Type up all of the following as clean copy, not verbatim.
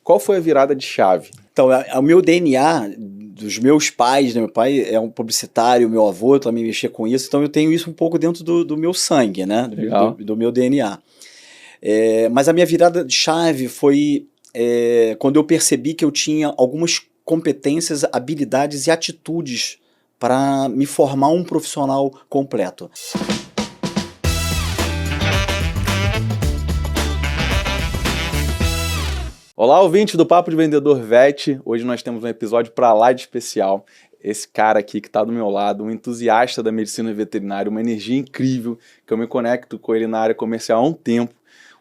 Qual foi a virada de chave? Então, o meu DNA dos meus pais, né? Meu pai é um publicitário, meu avô também mexia com isso, então eu tenho isso um pouco dentro do meu sangue, né? Do meu DNA. Mas a minha virada de chave foi quando eu percebi que eu tinha algumas competências, habilidades e atitudes para me formar um profissional completo. Olá, ouvinte do Papo de Vendedor VET. Hoje nós temos um episódio para lá de especial. Esse cara aqui que está do meu lado, um entusiasta da medicina veterinária, uma energia incrível, que eu me conecto com ele na área comercial há um tempo,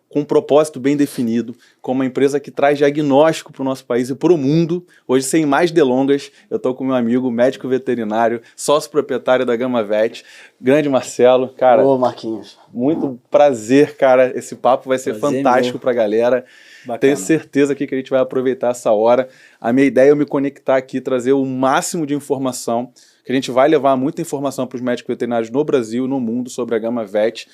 com um propósito bem definido, com uma empresa que traz diagnóstico para o nosso país e para o mundo. Hoje, sem mais delongas, eu estou com meu amigo, médico veterinário, sócio proprietário da Gama Vet, grande Marcelo. Cara, Ô, Marquinhos. Muito prazer, cara. Esse papo vai ser fantástico para a galera. Bacana. Tenho certeza aqui que a gente vai aproveitar essa hora. A minha ideia é eu me conectar aqui, trazer o máximo de informação, que a gente vai levar muita informação para os médicos veterinários no Brasil e no mundo sobre a Gama Vet,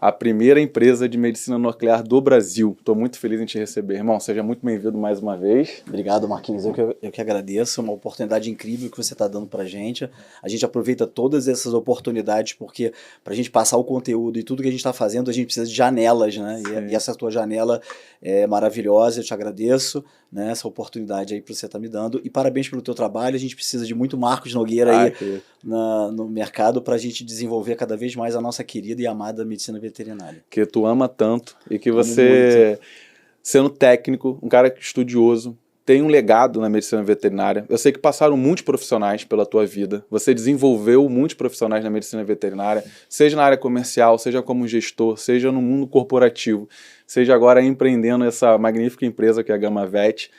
a primeira empresa de medicina nuclear do Brasil. Estou muito feliz em te receber, irmão. Seja muito bem-vindo mais uma vez. Obrigado, Marquinhos. Eu que agradeço. Uma oportunidade incrível que você está dando para a gente. A gente aproveita todas essas oportunidades porque para a gente passar o conteúdo e tudo que a gente está fazendo, a gente precisa de janelas, né? E essa tua janela é maravilhosa. Eu te agradeço, né? Essa oportunidade aí que você está me dando. E parabéns pelo teu trabalho. A gente precisa de muito Marcos Nogueira aí no mercado para a gente desenvolver cada vez mais a nossa querida e amada medicina veterinária. Que tu ama tanto e que você, sendo técnico, um cara estudioso, tem um legado na medicina veterinária. Eu sei que passaram muitos profissionais pela tua vida. Você desenvolveu muitos profissionais na medicina veterinária, seja na área comercial, seja como gestor, seja no mundo corporativo, seja agora empreendendo essa magnífica empresa que é a Gama Vet.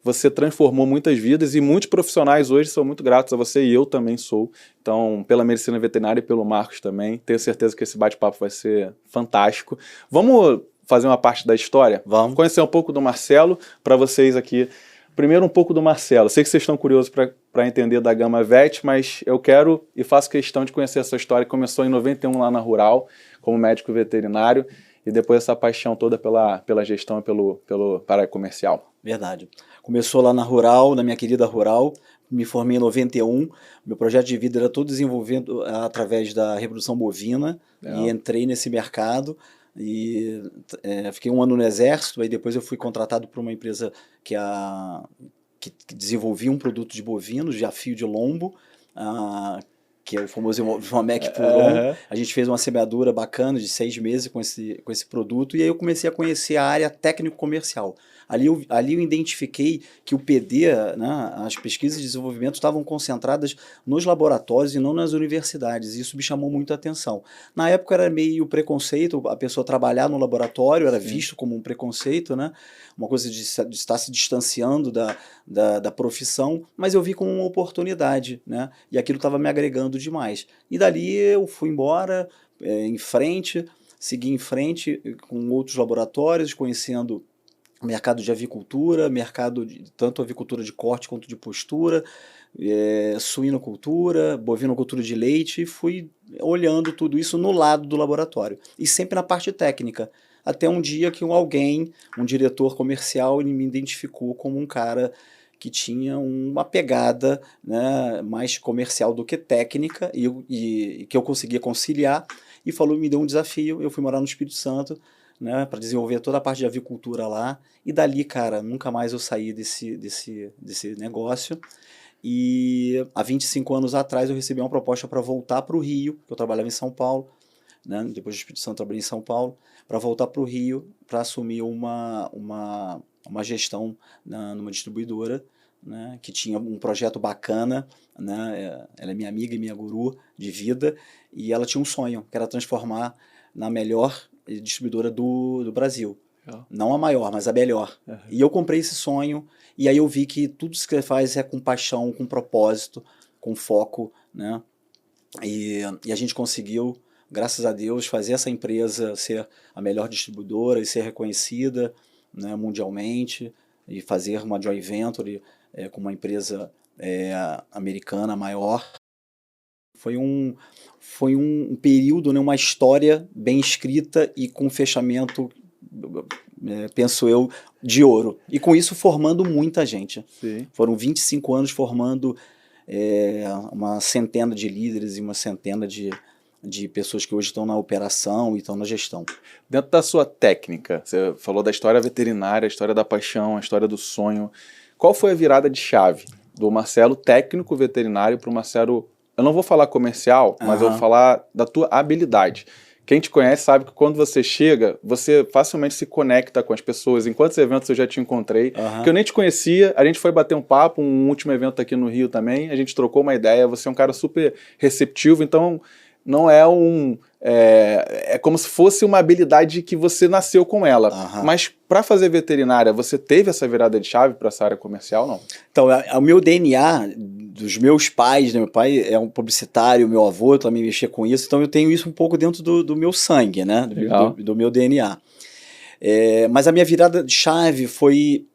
Você transformou muitas vidas e muitos profissionais hoje são muito gratos a você e eu também sou. Então, pela medicina veterinária e pelo Marcos também, tenho certeza que esse bate-papo vai ser fantástico. Vamos fazer uma parte da história? Vamos. Conhecer um pouco do Marcelo para vocês aqui. Primeiro um pouco do Marcelo. Sei que vocês estão curiosos para entender da Gama Vet, mas eu quero e faço questão de conhecer essa história que começou em 91 lá na Rural, como médico veterinário, e depois essa paixão toda pela gestão e para a comercial. Verdade. Começou lá na Rural, na minha querida Rural, me formei em 91, meu projeto de vida era todo desenvolvido através da reprodução bovina, e entrei nesse mercado, e fiquei um ano no Exército, aí depois eu fui contratado por uma empresa que desenvolvia um produto de bovinos, de fio de lombo, que é o famoso Vomec Puron. A gente fez uma semeadura bacana de 6 meses com esse produto, e aí eu comecei a conhecer a área técnico-comercial. Ali eu identifiquei que o PD, né, as pesquisas de desenvolvimento estavam concentradas nos laboratórios e não nas universidades. Isso me chamou muito a atenção. Na época era meio preconceito, a pessoa trabalhar no laboratório era visto como um preconceito, né? Uma coisa de estar se distanciando da profissão, mas eu vi como uma oportunidade, né? E aquilo estava me agregando demais. E dali eu fui embora, segui em frente com outros laboratórios, conhecendo mercado de avicultura, tanto avicultura de corte quanto de postura, suinocultura, bovinocultura de leite, e fui olhando tudo isso no lado do laboratório, e sempre na parte técnica, até um dia que um diretor comercial, ele me identificou como um cara que tinha uma pegada, né, mais comercial do que técnica, e que eu conseguia conciliar, e me deu um desafio. Eu fui morar no Espírito Santo, né, para desenvolver toda a parte de avicultura lá, e dali, cara, nunca mais eu saí desse negócio. E há 25 anos atrás eu recebi uma proposta para voltar para o Rio, que eu trabalhava em São Paulo, né, depois do Espírito Santo eu trabalhei em São Paulo, para voltar para o Rio, para assumir uma gestão numa distribuidora, né, que tinha um projeto bacana, né, ela é minha amiga e minha guru de vida, e ela tinha um sonho, que era transformar na melhor distribuidora do Brasil. Não a maior, mas a melhor. E eu comprei esse sonho, e aí eu vi que tudo que você faz é com paixão, com propósito, com foco, né? E a gente conseguiu, graças a Deus, fazer essa empresa ser a melhor distribuidora e ser reconhecida, né, mundialmente, e fazer uma joint venture com uma empresa americana maior. Foi um período, né, uma história bem escrita e com fechamento penso eu, de ouro. E com isso formando muita gente. Sim. Foram 25 anos formando uma centena de líderes e uma centena de pessoas que hoje estão na operação e estão na gestão. Dentro da sua técnica, você falou da história veterinária, a história da paixão, a história do sonho. Qual foi a virada de chave do Marcelo técnico veterinário para o Marcelo, eu não vou falar comercial, mas eu vou falar da tua habilidade. Quem te conhece sabe que quando você chega, você facilmente se conecta com as pessoas. Em quantos eventos eu já te encontrei, que eu nem te conhecia, a gente foi bater um papo, um último evento aqui no Rio também, a gente trocou uma ideia, você é um cara super receptivo, então não é é como se fosse uma habilidade que você nasceu com ela. Mas para fazer veterinária, você teve essa virada de chave para essa área comercial, não? Então, o meu DNA, dos meus pais, né? Meu pai é um publicitário, meu avô também mexia com isso, então eu tenho isso um pouco dentro do meu sangue, né? Do meu DNA. Mas a minha virada de chave foi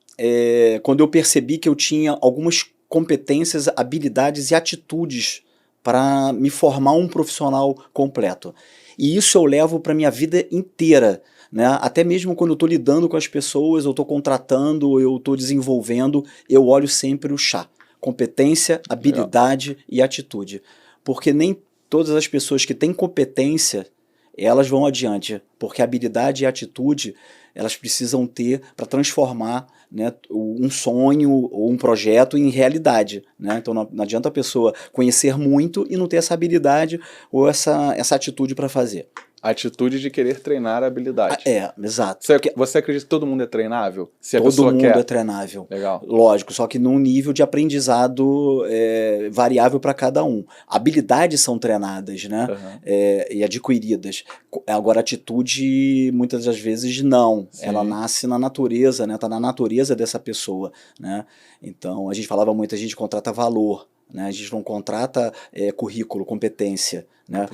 quando eu percebi que eu tinha algumas competências, habilidades e atitudes para me formar um profissional completo. E isso eu levo para a minha vida inteira, né? Até mesmo quando eu estou lidando com as pessoas, eu estou contratando, eu estou desenvolvendo, eu olho sempre o chá. Competência, habilidade e atitude. Porque nem todas as pessoas que têm competência, elas vão adiante. Porque a habilidade e a atitude, elas precisam ter para transformar, né, um sonho ou um projeto em realidade, né? Então não adianta a pessoa conhecer muito e não ter essa habilidade ou essa atitude para fazer. A atitude de querer treinar a habilidade. Exato. Você acredita que todo mundo é treinável? Se a todo pessoa mundo quer... é treinável. Legal. Lógico, só que num nível de aprendizado variável para cada um. Habilidades são treinadas, né? E adquiridas. Agora, a atitude, muitas das vezes, não. Sim. Ela nasce na natureza, né? Tá na natureza dessa pessoa, né? Então, a gente falava muito, a gente contrata valor. Né? A gente não contrata currículo, competência. Né?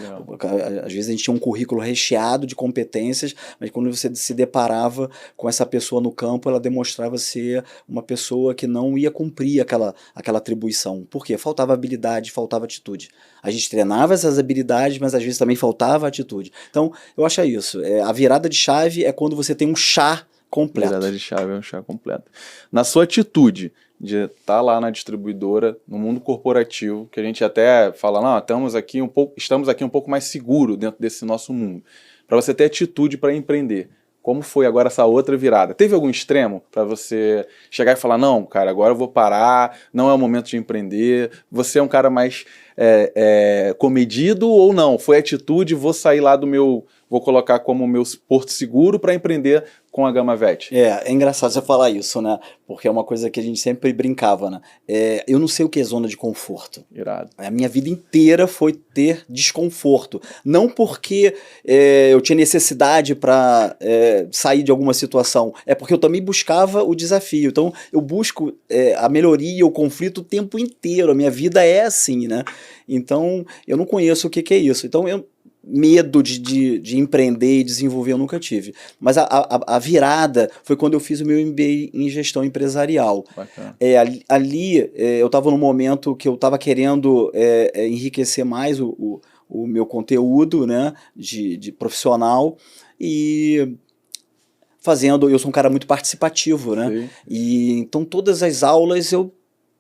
Às vezes a gente tinha um currículo recheado de competências, mas quando você se deparava com essa pessoa no campo, ela demonstrava ser uma pessoa que não ia cumprir aquela atribuição. Por quê? Faltava habilidade, faltava atitude. A gente treinava essas habilidades, mas às vezes também faltava atitude. Então, eu acho isso. A virada de chave é quando você tem um chá completo. Virada de chave é um chá completo. Na sua atitude de estar lá na distribuidora, no mundo corporativo, que a gente até fala, não, estamos aqui um pouco mais seguro dentro desse nosso mundo. Para você ter atitude para empreender. Como foi agora essa outra virada? Teve algum extremo para você chegar e falar, não, cara, agora eu vou parar, não é o momento de empreender, você é um cara mais comedido ou não? Foi atitude, vou sair lá vou colocar como meu porto seguro para empreender com a Gama Vet. É engraçado você falar isso, né? Porque é uma coisa que a gente sempre brincava, né? Eu não sei o que é zona de conforto. Irado. A minha vida inteira foi ter desconforto. Não porque eu tinha necessidade para sair de alguma situação. É porque eu também buscava o desafio. Então, eu busco a melhoria, o conflito o tempo inteiro. A minha vida é assim, né? Então, eu não conheço o que é isso. Então, medo de empreender e desenvolver eu nunca tive. Mas a virada foi quando eu fiz o meu MBA em gestão empresarial. Ali eu estava num momento que eu estava querendo enriquecer mais o meu conteúdo, né, de profissional e eu sou um cara muito participativo, né? Sim. E então todas as aulas eu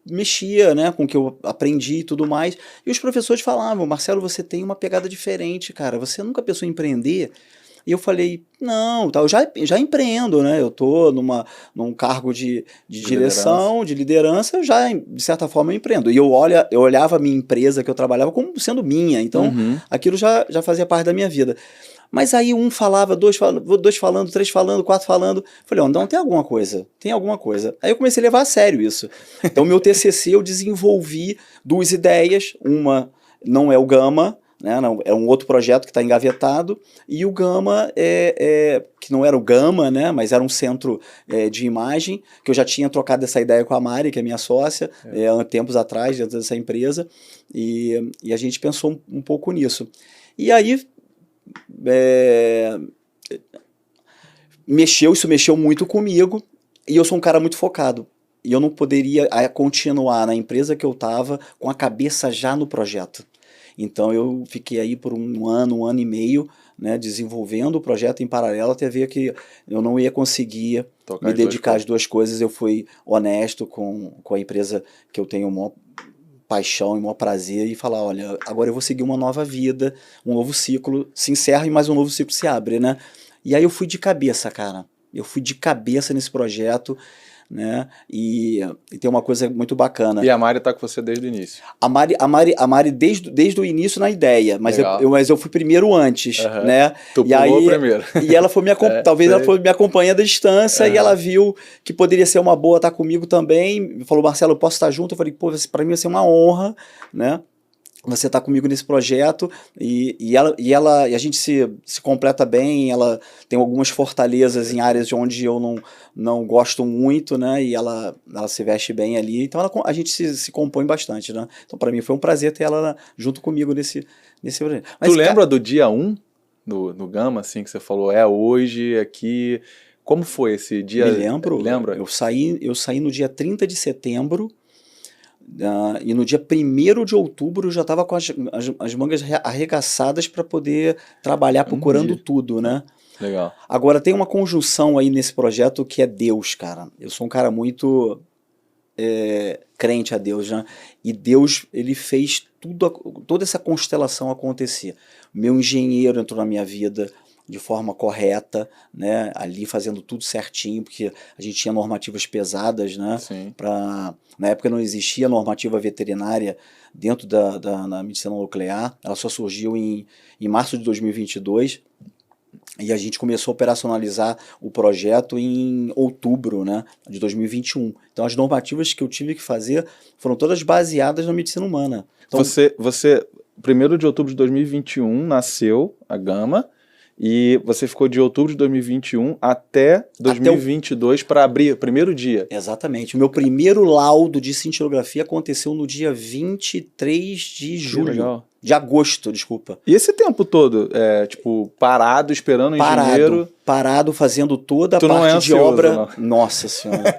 mexia, né, com o que eu aprendi e tudo mais, e os professores falavam, Marcelo, você tem uma pegada diferente, cara, você nunca pensou em empreender? E eu falei, não, eu já empreendo, né, eu tô num cargo de direção, de liderança, eu já, de certa forma, eu empreendo, e eu olhava a minha empresa que eu trabalhava como sendo minha, então aquilo já fazia parte da minha vida. Mas aí um falava, dois falando, três falando, quatro falando. Falei, não, tem alguma coisa. Aí eu comecei a levar a sério isso. Então, meu TCC eu desenvolvi 2 ideias. Uma não é o Gama, né, não, é um outro projeto que está engavetado. E o Gama, que não era o Gama, né, mas era um centro de imagem, que eu já tinha trocado essa ideia com a Mari, que é minha sócia, há tempos atrás, dentro dessa empresa. E a gente pensou um pouco nisso. E aí... isso mexeu muito comigo e eu sou um cara muito focado e eu não poderia continuar na empresa que eu estava com a cabeça já no projeto. Então eu fiquei aí por um ano e meio, né, desenvolvendo o projeto em paralelo, até ver que eu não ia conseguir Tocar me dedicar às duas coisas. Eu fui honesto com a empresa que eu tenho o maior paixão e maior prazer e falar, olha, agora eu vou seguir uma nova vida, um novo ciclo se encerra e mais um novo ciclo se abre, né? E aí eu fui de cabeça, cara. Eu fui de cabeça nesse projeto, né? E tem uma coisa muito bacana. E a Mari tá com você desde o início. A Mari desde o início na ideia, mas eu fui primeiro antes, né? Tu pulou primeiro. E ela foi talvez ela foi me acompanhando à distância e ela viu que poderia ser uma boa estar comigo também. Falou, Marcelo, eu posso estar junto? Eu falei, pô, para mim vai ser uma honra, né? Você está comigo nesse projeto e a gente se completa bem. Ela tem algumas fortalezas em áreas onde eu não gosto muito, né? E ela se veste bem ali. Então a gente se compõe bastante, né? Então para mim foi um prazer ter ela junto comigo nesse projeto. Mas, tu lembra do dia 1 no Gama, assim, que você falou, hoje, aqui... Como foi esse dia? Me lembro. Lembra? Eu saí no dia 30 de setembro. E no dia 1º de outubro eu já estava com as mangas arregaçadas para poder trabalhar procurando tudo, né? Legal. Agora tem uma conjunção aí nesse projeto que é Deus, cara. Eu sou um cara muito crente a Deus, né? E Deus, ele fez toda essa constelação acontecer. Meu engenheiro entrou na minha vida de forma correta, né, ali fazendo tudo certinho, porque a gente tinha normativas pesadas, né, na época não existia normativa veterinária dentro da medicina nuclear, ela só surgiu em março de 2022, e a gente começou a operacionalizar o projeto em outubro, né, de 2021. Então as normativas que eu tive que fazer foram todas baseadas na medicina humana. Então, você 1º de outubro de 2021 nasceu a Gama, e você ficou de outubro de 2021 até 2022 para abrir o primeiro dia. Exatamente. O meu primeiro laudo de cintilografia aconteceu no dia 23 de julho. Legal. De agosto, desculpa. E esse tempo todo, parado, esperando o engenheiro... Parado, fazendo toda a parte de obra... Não. Nossa Senhora.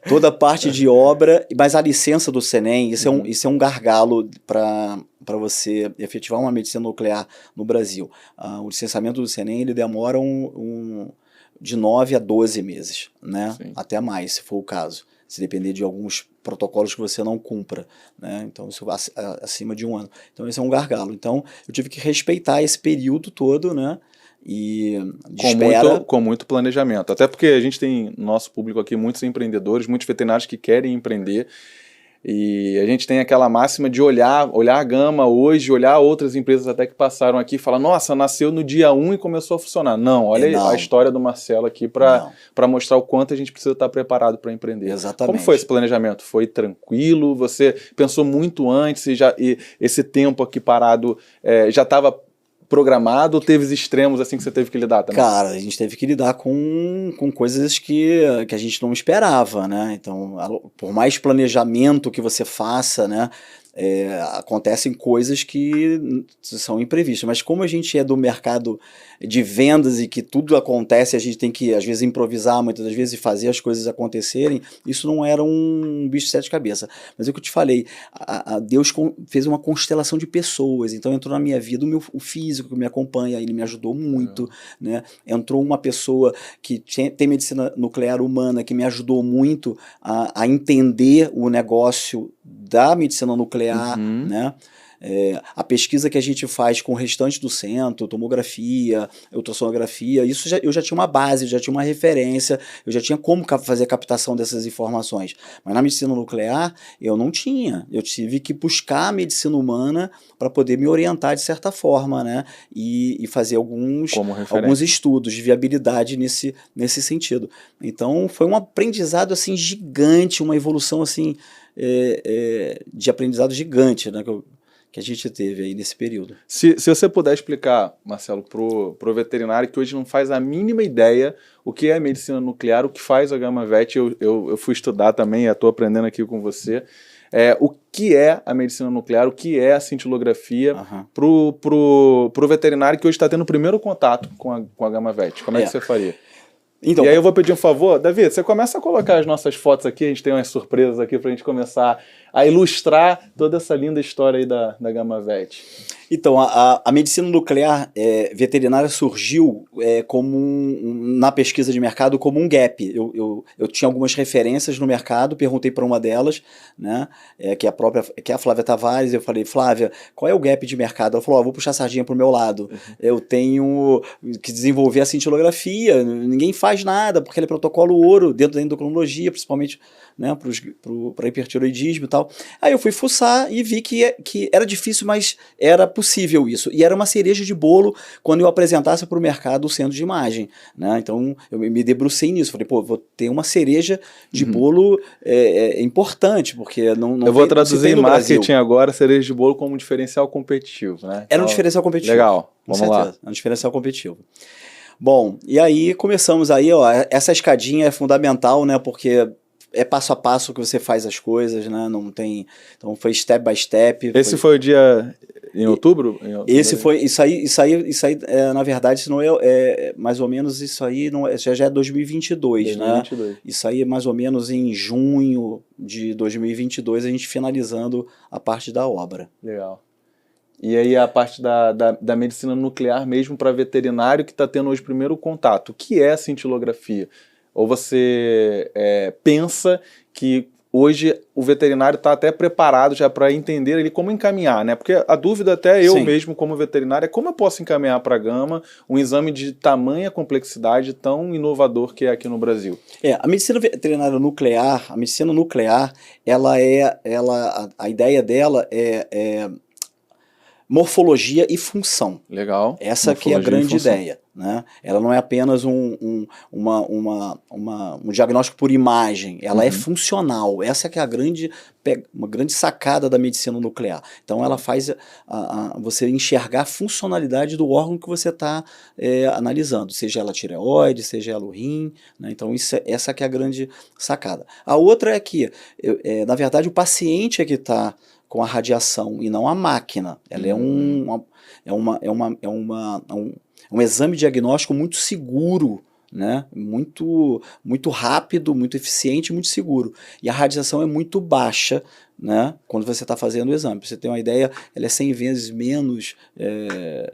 Toda a parte de obra, mas a licença do CENEM, isso é um gargalo para você efetivar uma medicina nuclear no Brasil. O licenciamento do CENEM, ele demora de 9 a 12 meses, né? Sim. Até mais, se for o caso. Se depender de alguns protocolos que você não cumpra, né? Então isso acima de 1 ano. Então esse é um gargalo. Então eu tive que respeitar esse período todo, né? E com muito planejamento. Até porque a gente tem no nosso público aqui muitos empreendedores, muitos veterinários que querem empreender. E a gente tem aquela máxima de olhar a Gama hoje, olhar outras empresas até que passaram aqui e falar, nossa, nasceu no dia 1 e começou a funcionar. Não, olha a história do Marcelo aqui para mostrar o quanto a gente precisa estar preparado para empreender. Exatamente. Como foi esse planejamento? Foi tranquilo? Você pensou muito antes e esse tempo aqui parado já estava programado ou teve extremos assim que você teve que lidar também? Cara, a gente teve que lidar com coisas que a gente não esperava, né? Então, por mais planejamento que você faça, né? Acontecem coisas que são imprevistas, mas como a gente é do mercado de vendas e que tudo acontece, a gente tem que às vezes improvisar muitas das vezes e fazer as coisas acontecerem, isso não era um bicho de sete cabeças. Mas é o que eu te falei, Deus fez uma constelação de pessoas, então entrou na minha vida o físico que me acompanha, ele me ajudou muito, né? Entrou uma pessoa que tem medicina nuclear humana que me ajudou muito a entender o negócio da medicina nuclear, né? A pesquisa que a gente faz com o restante do centro, tomografia, ultrassonografia, isso eu já tinha uma base, já tinha uma referência, eu já tinha como fazer a captação dessas informações. Mas na medicina nuclear eu não tinha, eu tive que buscar a medicina humana para poder me orientar de certa forma, né? E fazer alguns estudos de viabilidade nesse sentido. Então foi um aprendizado assim gigante, uma evolução assim de aprendizado gigante, né? Que a gente teve aí nesse período. Se você puder explicar, Marcelo, pro veterinário que hoje não faz a mínima ideia o que é medicina nuclear, o que faz a Gama Vet, eu fui estudar também, estou aprendendo aqui com você, o que é a medicina nuclear, o que é a cintilografia, pro veterinário que hoje está tendo o primeiro contato com a Gama Vet. Como é que você faria? Então, e aí eu vou pedir um favor, Davi, você começa a colocar as nossas fotos aqui, a gente tem umas surpresas aqui pra gente começar a ilustrar toda essa linda história aí da GamaVet? Então, a medicina nuclear veterinária surgiu na pesquisa de mercado como um gap. Eu tinha algumas referências no mercado, perguntei para uma delas, né, que é a Flávia Tavares. Eu falei: Flávia, qual é o gap de mercado? Ela falou: vou puxar a sardinha para o meu lado. Eu tenho que desenvolver a cintilografia, ninguém faz nada, porque ele é protocolo ouro dentro da endocrinologia, principalmente, né, para hipertiroidismo e tal. Aí eu fui fuçar e vi que era difícil, mas era possível isso. E era uma cereja de bolo quando eu apresentasse para o mercado o centro de imagem, né? Então eu me debrucei nisso. Falei: pô, vou ter uma cereja de bolo importante, porque não eu vou tem, traduzir em no marketing Brasil. Agora cereja de bolo como um diferencial competitivo, né? Era um diferencial competitivo. Legal, com vamos certeza. lá. Era um diferencial competitivo. Bom, e aí começamos aí, ó, essa escadinha é fundamental, né, porque é passo a passo que você faz as coisas, né, não tem, então foi step by step. Esse foi o dia em outubro? Esse foi, isso aí na verdade, se não mais ou menos isso aí, não, já é 2022, né, isso aí é mais ou menos em junho de 2022, a gente finalizando a parte da obra. Legal. E aí a parte da medicina nuclear mesmo para veterinário que está tendo hoje primeiro contato. O que é a cintilografia? Ou você pensa que hoje o veterinário está até preparado já para entender ali como encaminhar, né? Porque a dúvida até eu mesmo como veterinário é como eu posso encaminhar para a Gama um exame de tamanha complexidade tão inovador que é aqui no Brasil. A medicina veterinária nuclear, a medicina nuclear, a ideia dela é morfologia e função. Legal. Essa que é a grande ideia, né? Ela não é apenas um diagnóstico por imagem, ela é funcional. Essa que é uma grande sacada da medicina nuclear. Então ela faz você enxergar a funcionalidade do órgão que você está analisando, seja ela tireoide, seja ela o rim, né? Então essa que é a grande sacada. A outra é que, na verdade, o paciente é que está com a radiação e não a máquina. Ela é um exame diagnóstico muito seguro, né? Muito rápido, muito eficiente, muito seguro. E a radiação é muito baixa, né, quando você está fazendo o exame. Pra você ter uma ideia, ela é 100 vezes menos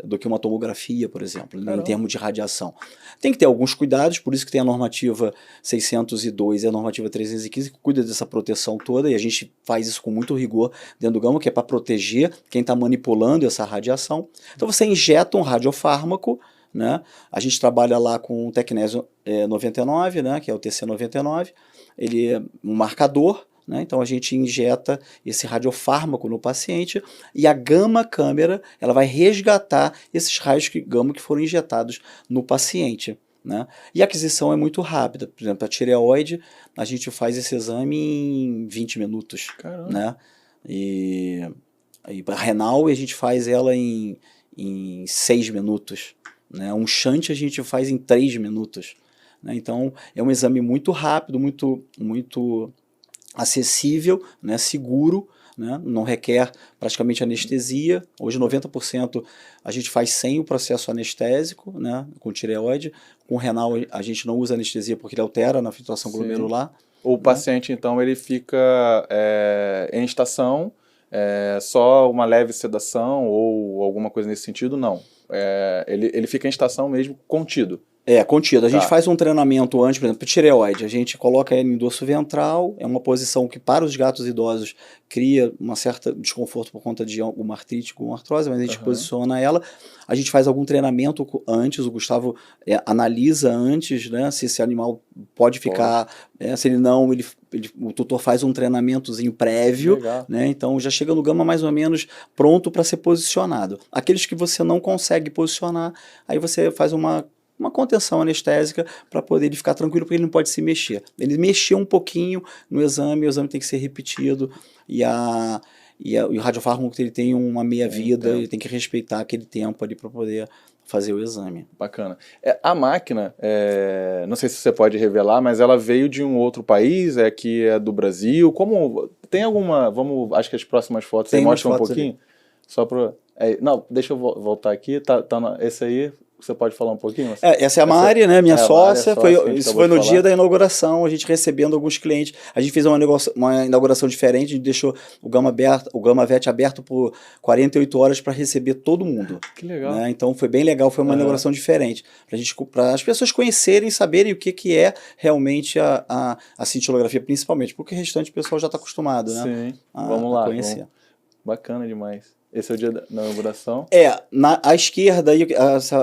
do que uma tomografia, por exemplo, né, em termos de radiação. Tem que ter alguns cuidados, por isso que tem a normativa 602 e a normativa 315, que cuida dessa proteção toda, e a gente faz isso com muito rigor dentro do Gama, que é para proteger quem está manipulando essa radiação. Então você injeta um radiofármaco, né? A gente trabalha lá com o Tecnésio 99, né, que é o TC99, ele é um marcador, né? Então a gente injeta esse radiofármaco no paciente e a gama câmera ela vai resgatar esses raios gama que foram injetados no paciente, né? E a aquisição é muito rápida. Por exemplo, a tireoide, a gente faz esse exame em 20 minutos. Caramba. Né? E a renal a gente faz ela em 6 minutos. Né? Um shunt a gente faz em 3 minutos. Né? Então é um exame muito rápido, muito acessível, né? Seguro, né? Não requer praticamente anestesia. Hoje 90% a gente faz sem o processo anestésico, né? Com tireoide. Com renal a gente não usa anestesia porque ele altera na filtração glomerular. O paciente então ele fica em estação, só uma leve sedação ou alguma coisa nesse sentido? Não. Ele fica em estação mesmo, contido. Contido. A gente faz um treinamento antes, por exemplo, tireoide. A gente coloca ele em dorso ventral, é uma posição que para os gatos idosos cria um certo desconforto por conta de alguma artrite, alguma artrose, mas a gente posiciona ela. A gente faz algum treinamento antes, o Gustavo analisa antes, né, se esse animal pode ficar, se ele não, o tutor faz um treinamentozinho prévio, né, então já chega no Gama mais ou menos pronto para ser posicionado. Aqueles que você não consegue posicionar, aí você faz uma contenção anestésica para poder ele ficar tranquilo, porque ele não pode se mexer. Ele mexeu um pouquinho no exame, o exame tem que ser repetido, e o radiofármaco ele tem uma meia-vida, ele tem que respeitar aquele tempo ali para poder fazer o exame. Bacana. A máquina, não sei se você pode revelar, mas ela veio de um outro país, aqui é do Brasil. Como tem alguma, acho que as próximas fotos você mostra um pouquinho? Ali. Só para não, deixa eu voltar aqui, esse aí Você pode falar um pouquinho? Essa é a Mari, né, minha sócia. Isso foi no dia da inauguração, a gente recebendo alguns clientes. A gente fez uma inauguração diferente, a gente deixou o Gama Vet aberto por 48 horas para receber todo mundo. Que legal. Né? Então foi bem legal, foi uma inauguração diferente. Para as pessoas conhecerem e saberem o que é realmente a cintilografia, principalmente, porque o restante o pessoal já está acostumado, né? Sim, vamos lá. Conhecer. Bacana demais. Esse é o dia da inauguração? À esquerda,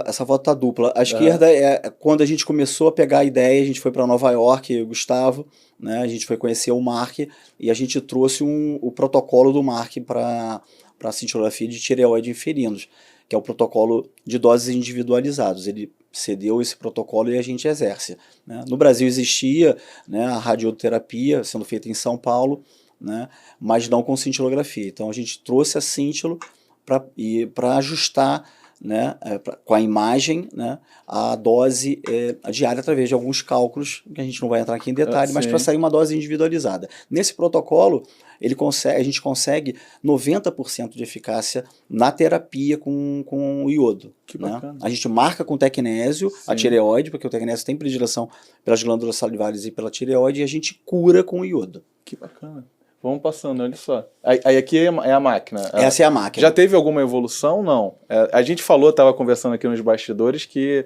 essa foto tá dupla. À esquerda é quando a gente começou a pegar a ideia, a gente foi para Nova York, Gustavo, né? A gente foi conhecer o Mark e a gente trouxe o protocolo do Mark para a cintilografia de tireoide em felinos, que é o protocolo de doses individualizados. Ele cedeu esse protocolo e a gente exerce. Né? No Brasil existia, né, a radioterapia sendo feita em São Paulo, né, mas não com cintilografia. Então a gente trouxe a cintilo para ajustar, né, com a imagem, né, a dose diária através de alguns cálculos, que a gente não vai entrar aqui em detalhe, mas para sair uma dose individualizada. Nesse protocolo, a gente consegue 90% de eficácia na terapia com o iodo. Que né? bacana. A gente marca com tecnésio a tireoide, porque o tecnésio tem predileção pelas glândulas salivares e pela tireoide, e a gente cura com o iodo. Que bacana. Vamos passando, olha só. Aí aqui é a máquina. Essa é a máquina. Já teve alguma evolução? Não. A gente falou, estava conversando aqui nos bastidores, que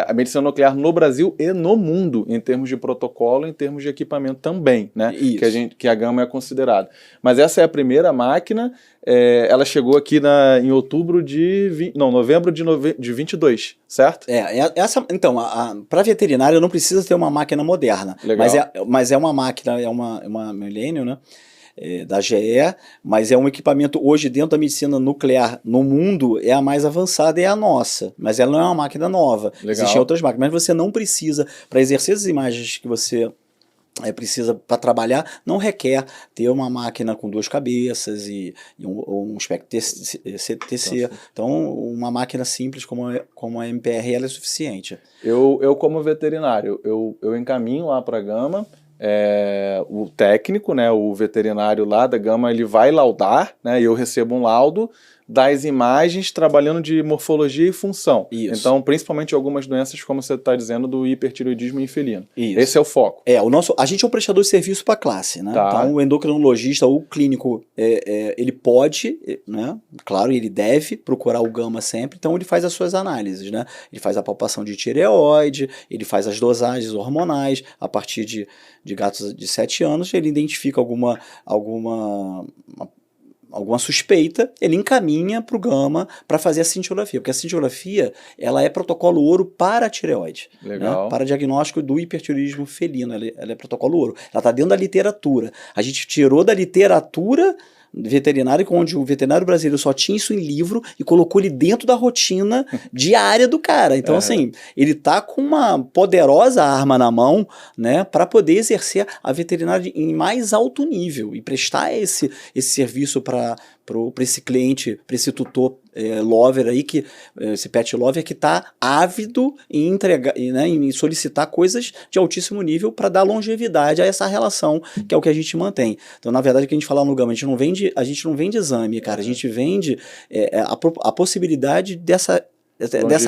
a medicina nuclear no Brasil e no mundo, em termos de protocolo, em termos de equipamento também, né? Isso. Que a Gama é considerada. Mas essa é a primeira máquina, ela chegou aqui em novembro de 22, certo? Então, para veterinário não precisa ter uma máquina moderna. Legal. Mas é uma máquina, é uma Millennium, né? Da GE, mas é um equipamento hoje dentro da medicina nuclear no mundo, é a mais avançada, é a nossa, mas ela não é uma máquina nova. Legal. Existem outras máquinas, mas você não precisa, para exercer as imagens que você precisa para trabalhar, não requer ter uma máquina com duas cabeças e um espectro CTC. Então, uma máquina simples como a MPR ela é suficiente. Eu como veterinário, eu encaminho lá para a Gama. O técnico, né, o veterinário lá da Gama, ele vai laudar, né, e eu recebo um laudo das imagens trabalhando de morfologia e função. Isso. Então, principalmente algumas doenças, como você está dizendo, do hipertireoidismo em felino. Isso. Esse é o foco. A gente é um prestador de serviço para a classe, né? Tá. Então, o endocrinologista ou o clínico, ele pode, né? Claro, ele deve procurar o Gama sempre, então ele faz as suas análises, né? Ele faz a palpação de tireoide, ele faz as dosagens hormonais, a partir de gatos de 7 anos, ele identifica alguma suspeita, ele encaminha para o Gama para fazer a cintilografia, porque a cintilografia ela é protocolo ouro para a tireoide. Legal. Né? Para diagnóstico do hipertireoidismo felino, ela é protocolo ouro. Ela está dentro da literatura. A gente tirou da literatura veterinária, onde o veterinário brasileiro só tinha isso em livro e colocou ele dentro da rotina diária do cara. Então, assim, ele tá com uma poderosa arma na mão, né, para poder exercer a veterinária em mais alto nível e prestar esse serviço para esse cliente, para esse tutor lover aí, esse pet lover que está ávido em entregar, né, em solicitar coisas de altíssimo nível para dar longevidade a essa relação, que é o que a gente mantém. Então, na verdade, o que a gente fala no Gama, a gente não vende exame, cara, a gente vende a possibilidade dessa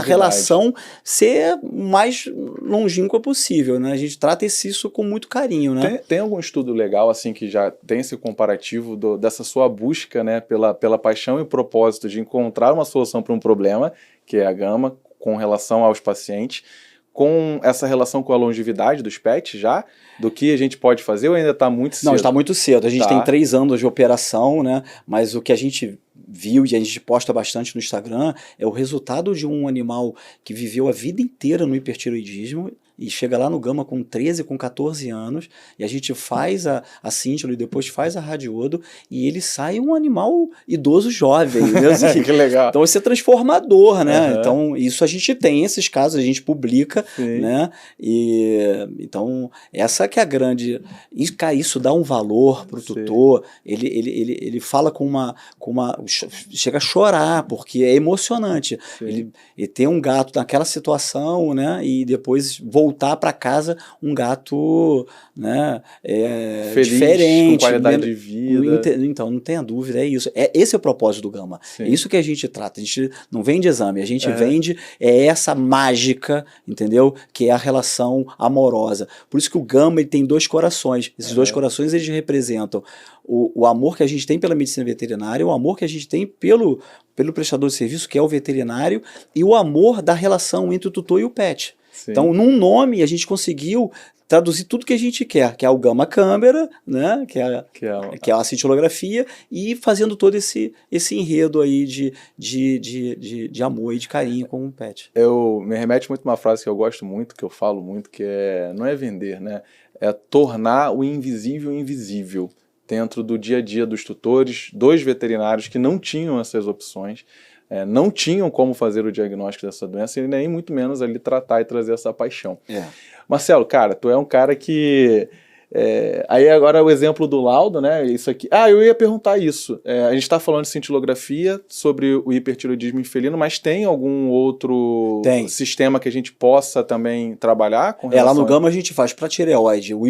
relação ser mais longínqua possível, né? A gente trata isso com muito carinho, né? Tem algum estudo legal, assim, que já tem esse comparativo dessa sua busca, né, pela paixão e propósito de encontrar uma solução para um problema, que é a Gama, com relação aos pacientes, com essa relação com a longevidade dos pets já, do que a gente pode fazer, ou ainda está muito cedo? Não, está muito cedo. A gente tem 3 anos de operação, né? Mas o que a gente viu e a gente posta bastante no Instagram é o resultado de um animal que viveu a vida inteira no hipertireoidismo e chega lá no Gama com 13, com 14 anos, e a gente faz a cíntilo e depois faz a radiodo, e ele sai um animal idoso jovem. Né? Que legal. Então isso é transformador, né? Então isso a gente tem, esses casos, a gente publica, né? Então essa que é a grande... Isso dá um valor pro tutor, ele fala com uma... chega a chorar, porque é emocionante. Ele ter um gato naquela situação, né? E depois voltar voltar para casa um gato, né, feliz, diferente, com qualidade de vida. Então, não tenha dúvida, é isso. Esse é o propósito do Gama. Sim. É isso que a gente trata. A gente não vende exame, a gente vende essa mágica, entendeu? Que é a relação amorosa. Por isso que o Gama ele tem 2 corações. Esses 2 corações eles representam o amor que a gente tem pela medicina veterinária, o amor que a gente tem pelo prestador de serviço, que é o veterinário, e o amor da relação entre o tutor e o pet. Sim. Então, num nome, a gente conseguiu traduzir tudo que a gente quer, que é o Gama Câmara, né? que é a cintilografia, e fazendo todo esse enredo aí de amor e de carinho com o pet. Me remete muito a uma frase que eu gosto muito, que eu falo muito, que não é vender, né? É tornar o invisível invisível dentro do dia a dia dos tutores, dos veterinários que não tinham essas opções, não tinham como fazer o diagnóstico dessa doença e nem muito menos ali tratar e trazer essa paixão. Marcelo, cara, tu é um cara que... aí agora o exemplo do laudo, né? Isso aqui. Eu ia perguntar isso. A gente está falando de cintilografia sobre o hipertireoidismo em felino, mas tem algum outro sistema que a gente possa também trabalhar com relação lá no Gama a gente faz para tireoide, o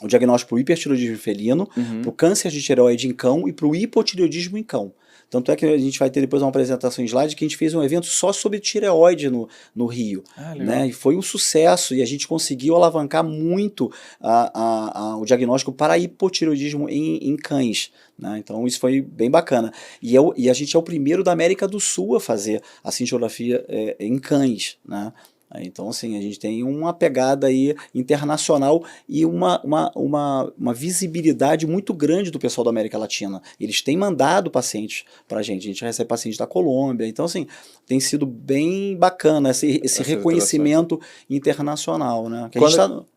diagnóstico para o hipertireoidismo felino, para o câncer de tireoide em cão e para o hipotireoidismo em cão. Tanto é que a gente vai ter depois uma apresentação em slide que a gente fez um evento só sobre tireoide no Rio. Né? E foi um sucesso e a gente conseguiu alavancar muito o diagnóstico para hipotireoidismo em cães. Né? Então isso foi bem bacana. E a gente é o primeiro da América do Sul a fazer a cintilografia em cães. Né? Então, assim, a gente tem uma pegada aí internacional e uma visibilidade muito grande do pessoal da América Latina. Eles têm mandado pacientes pra gente recebe pacientes da Colômbia. Então, assim, tem sido bem bacana esse reconhecimento internacional, né?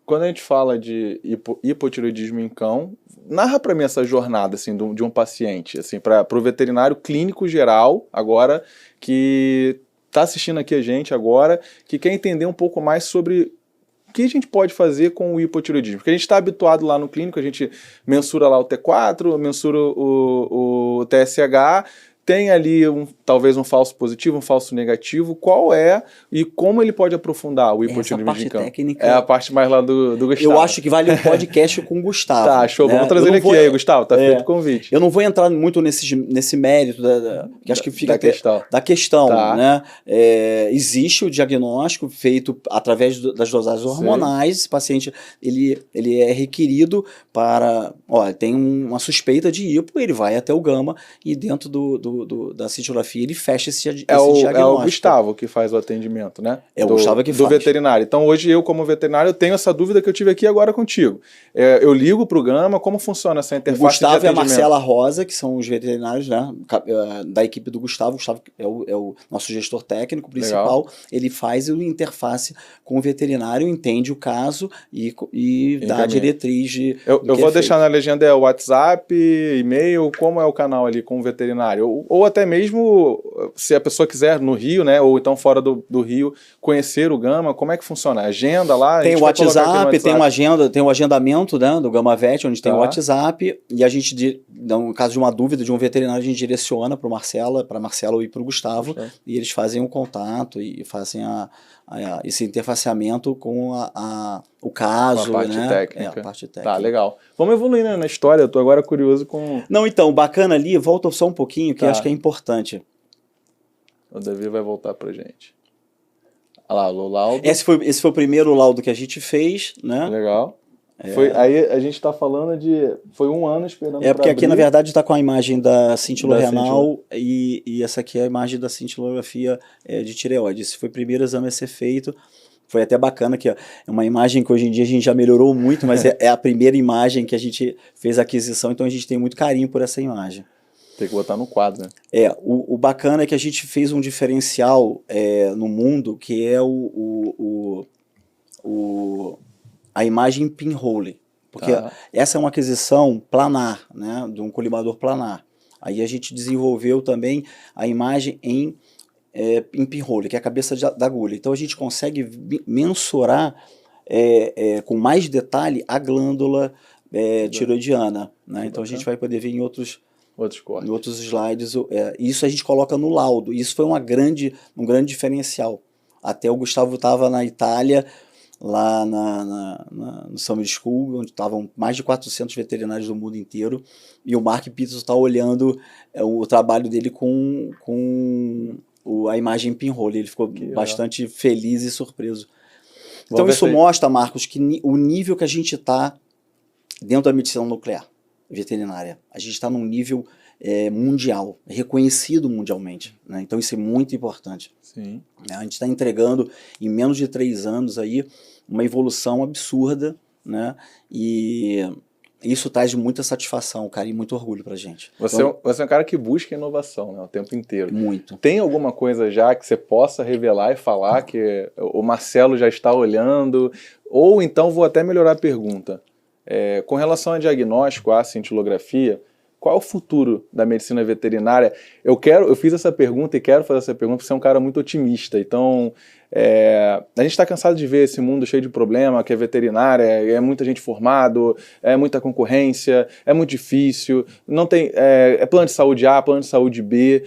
Quando a gente fala de hipotireoidismo em cão, narra para mim essa jornada assim, de um paciente, assim, para o veterinário clínico geral, agora que está assistindo aqui a gente agora, que quer entender um pouco mais sobre o que a gente pode fazer com o hipotireoidismo. Porque a gente está habituado lá no clínico, a gente mensura lá o T4, mensura o TSH, tem ali talvez um falso positivo, um falso negativo. Qual é e como ele pode aprofundar o hipotireoidismo de cão? Técnica, é a parte mais lá do Gustavo. Eu acho que vale um podcast com o Gustavo. Tá, show. Né? Vamos trazer ele aqui aí, Gustavo. Tá feito o convite. Eu não vou entrar muito nesse mérito, que acho que fica da questão. Tá. Né? Existe o diagnóstico feito através das dosagens hormonais. Esse paciente ele é requerido para... tem uma suspeita de hipo, ele vai até o Gama e dentro da cintilografia ele fecha esse diagnóstico. É o Gustavo que faz o atendimento, né? É o Gustavo que faz. Do veterinário. Então hoje eu, como veterinário, eu tenho essa dúvida que eu tive aqui agora contigo. Eu ligo para o Gama, como funciona essa interface? O Gustavo e a Marcela Rosa, que são os veterinários, né, da equipe do Gustavo. O Gustavo é o nosso gestor técnico principal. Legal. Ele faz a interface com o veterinário, entende o caso e dá a diretriz de... Eu vou deixar na legenda WhatsApp, e-mail, como é o canal ali com o veterinário. Ou até mesmo, se a pessoa quiser no Rio, né, ou então fora do Rio, conhecer o Gama, como é que funciona? Agenda lá? Tem o WhatsApp, tem o agendamento, né, do Gama Vet, onde tem o WhatsApp, e a gente, no caso de uma dúvida de um veterinário, a gente direciona para a Marcela e para o Gustavo, e eles fazem o contato e fazem esse interfaceamento com o caso, a parte técnica. A parte técnica. Tá, legal. Vamos evoluir, né, na história, eu tô agora curioso com... Não, então, bacana ali, volta só um pouquinho, que acho que é importante. O Davi vai voltar pra gente. Olha lá, o laudo. Esse foi o primeiro laudo que a gente fez, né? Legal. Aí a gente está falando foi 1 ano esperando. Porque aqui, na verdade, está com a imagem da cintila renal e essa aqui é a imagem da cintilografia de tireoide. Esse foi o primeiro exame a ser feito. Foi até bacana que é uma imagem que hoje em dia a gente já melhorou muito, mas é a primeira imagem que a gente fez a aquisição, então a gente tem muito carinho por essa imagem. Tem que botar no quadro, né? O bacana é que a gente fez um diferencial no mundo, que é a imagem pinhole, porque essa é uma aquisição planar, né, de um colimador planar. Aí a gente desenvolveu também a imagem em pinhole, que é a cabeça da agulha. Então a gente consegue mensurar com mais detalhe a glândula tiroidiana. Né? Então a gente vai poder ver em outros slides. Isso a gente coloca no laudo. Isso foi um grande diferencial. Até o Gustavo estava na Itália, lá no Summer School, onde estavam mais de 400 veterinários do mundo inteiro, e o Mark Peterson está olhando o trabalho dele com a imagem pinhole. Ele ficou bastante feliz e surpreso. Então isso mostra, Marcos, que o nível que a gente está dentro da medicina nuclear veterinária, a gente está num nível mundial, reconhecido mundialmente, né? Então isso é muito importante. Sim. A gente está entregando em menos de 3 anos aí uma evolução absurda, né? E isso traz muita satisfação, cara, e muito orgulho pra gente. Você é um cara que busca inovação, né, o tempo inteiro. Muito. Tem alguma coisa já que você possa revelar e falar que o Marcelo já está olhando? Ou então vou até melhorar a pergunta. Com relação a diagnóstico, a cintilografia, qual é o futuro da medicina veterinária? Eu fiz essa pergunta e quero fazer essa pergunta porque você é um cara muito otimista. Então, a gente está cansado de ver esse mundo cheio de problema, que é veterinária, é muita gente formada, é muita concorrência, é muito difícil, não tem, plano de saúde A, plano de saúde B,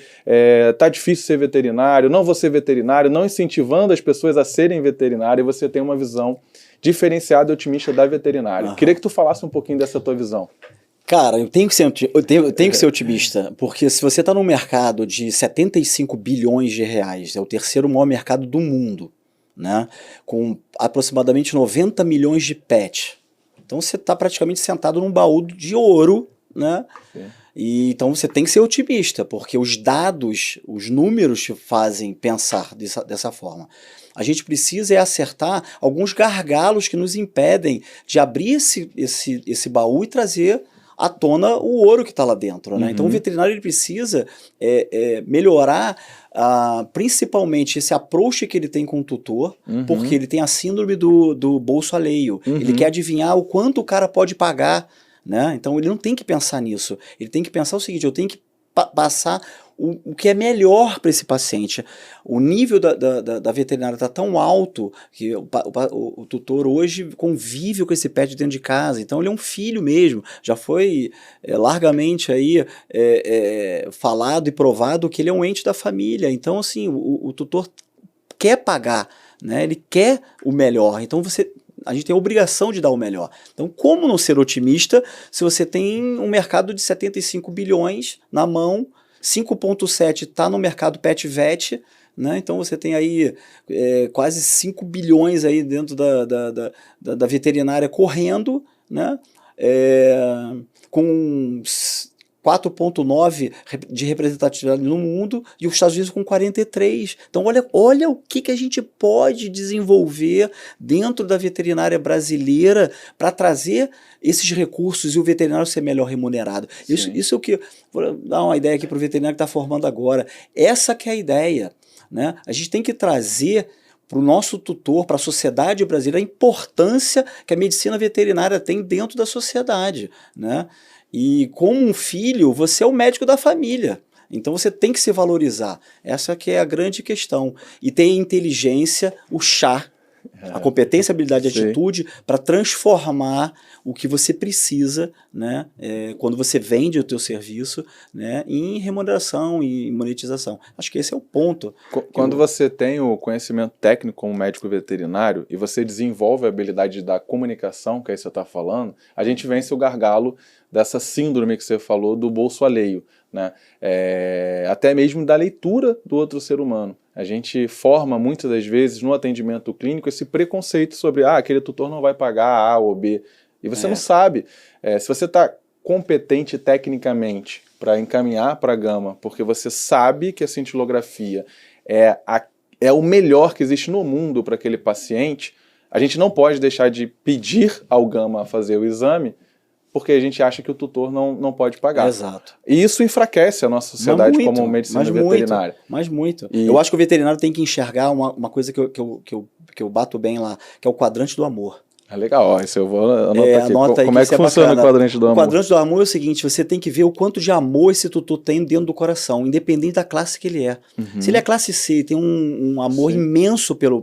tá difícil ser veterinário, não vou ser veterinário, não incentivando as pessoas a serem veterinárias, e você tem uma visão diferenciada e otimista da veterinária. Uhum. Queria que tu falasse um pouquinho dessa tua visão. Cara, eu tenho que ser otimista, porque se você está num mercado de 75 bilhões de reais, é o terceiro maior mercado do mundo, né? Com aproximadamente 90 milhões de pets. Então você está praticamente sentado num baú de ouro, né? Sim. E então você tem que ser otimista, porque os dados, os números te fazem pensar dessa forma. A gente precisa acertar alguns gargalos que nos impedem de abrir esse baú e trazer à tona o ouro que está lá dentro, né? Uhum. Então o veterinário ele precisa melhorar principalmente esse approach que ele tem com o tutor, porque ele tem a síndrome do bolso alheio. Ele quer adivinhar o quanto o cara pode pagar, né? Então ele não tem que pensar nisso. Ele tem que pensar o seguinte: eu tenho que passar o que é melhor para esse paciente. O nível da veterinária está tão alto que o tutor hoje convive com esse pet dentro de casa, então ele é um filho mesmo. Já foi largamente aí, falado e provado que ele é um ente da família. Então assim, o tutor quer pagar, né? Ele quer o melhor. Então a gente tem a obrigação de dar o melhor. Então, como não ser otimista se você tem um mercado de 75 bilhões na mão, 5,7 está no mercado pet-vet, né? Então você tem aí quase 5 bilhões aí dentro da veterinária correndo, né? Com 4,9 de representatividade no mundo e os Estados Unidos com 43. Então olha o que a gente pode desenvolver dentro da veterinária brasileira para trazer esses recursos e o veterinário ser melhor remunerado. Isso é o que... Vou dar uma ideia aqui para o veterinário que está formando agora. Essa que é a ideia, né? A gente tem que trazer para o nosso tutor, para a sociedade brasileira, a importância que a medicina veterinária tem dentro da sociedade, né? E como um filho, você é o médico da família. Então você tem que se valorizar. Essa que é a grande questão. E ter inteligência, o chá, a competência, habilidade e atitude para transformar o que você precisa, né, quando você vende o teu serviço, né, em remuneração e monetização. Acho que esse é o ponto. Quando você tem o conhecimento técnico como médico veterinário e você desenvolve a habilidade da comunicação, que aí você está falando, a gente vence o gargalo dessa síndrome que você falou do bolso alheio, né? Até mesmo da leitura do outro ser humano. A gente forma muitas das vezes no atendimento clínico esse preconceito sobre aquele tutor não vai pagar A ou B. E você não sabe. Se você está competente tecnicamente para encaminhar para a gama, porque você sabe que a cintilografia é o melhor que existe no mundo para aquele paciente, a gente não pode deixar de pedir ao gama a fazer o exame, porque a gente acha que o tutor não pode pagar. Exato. E isso enfraquece a nossa sociedade como medicina veterinária. Mas muito. Eu acho que o veterinário tem que enxergar uma coisa que eu bato bem lá, que é o quadrante do amor. Legal, isso eu vou anotar aqui. Anota aí, como é que funciona o quadrante do amor? O quadrante do amor é o seguinte: você tem que ver o quanto de amor esse tutor tem dentro do coração, independente da classe que ele é. Se ele é classe C e tem um amor imenso pelo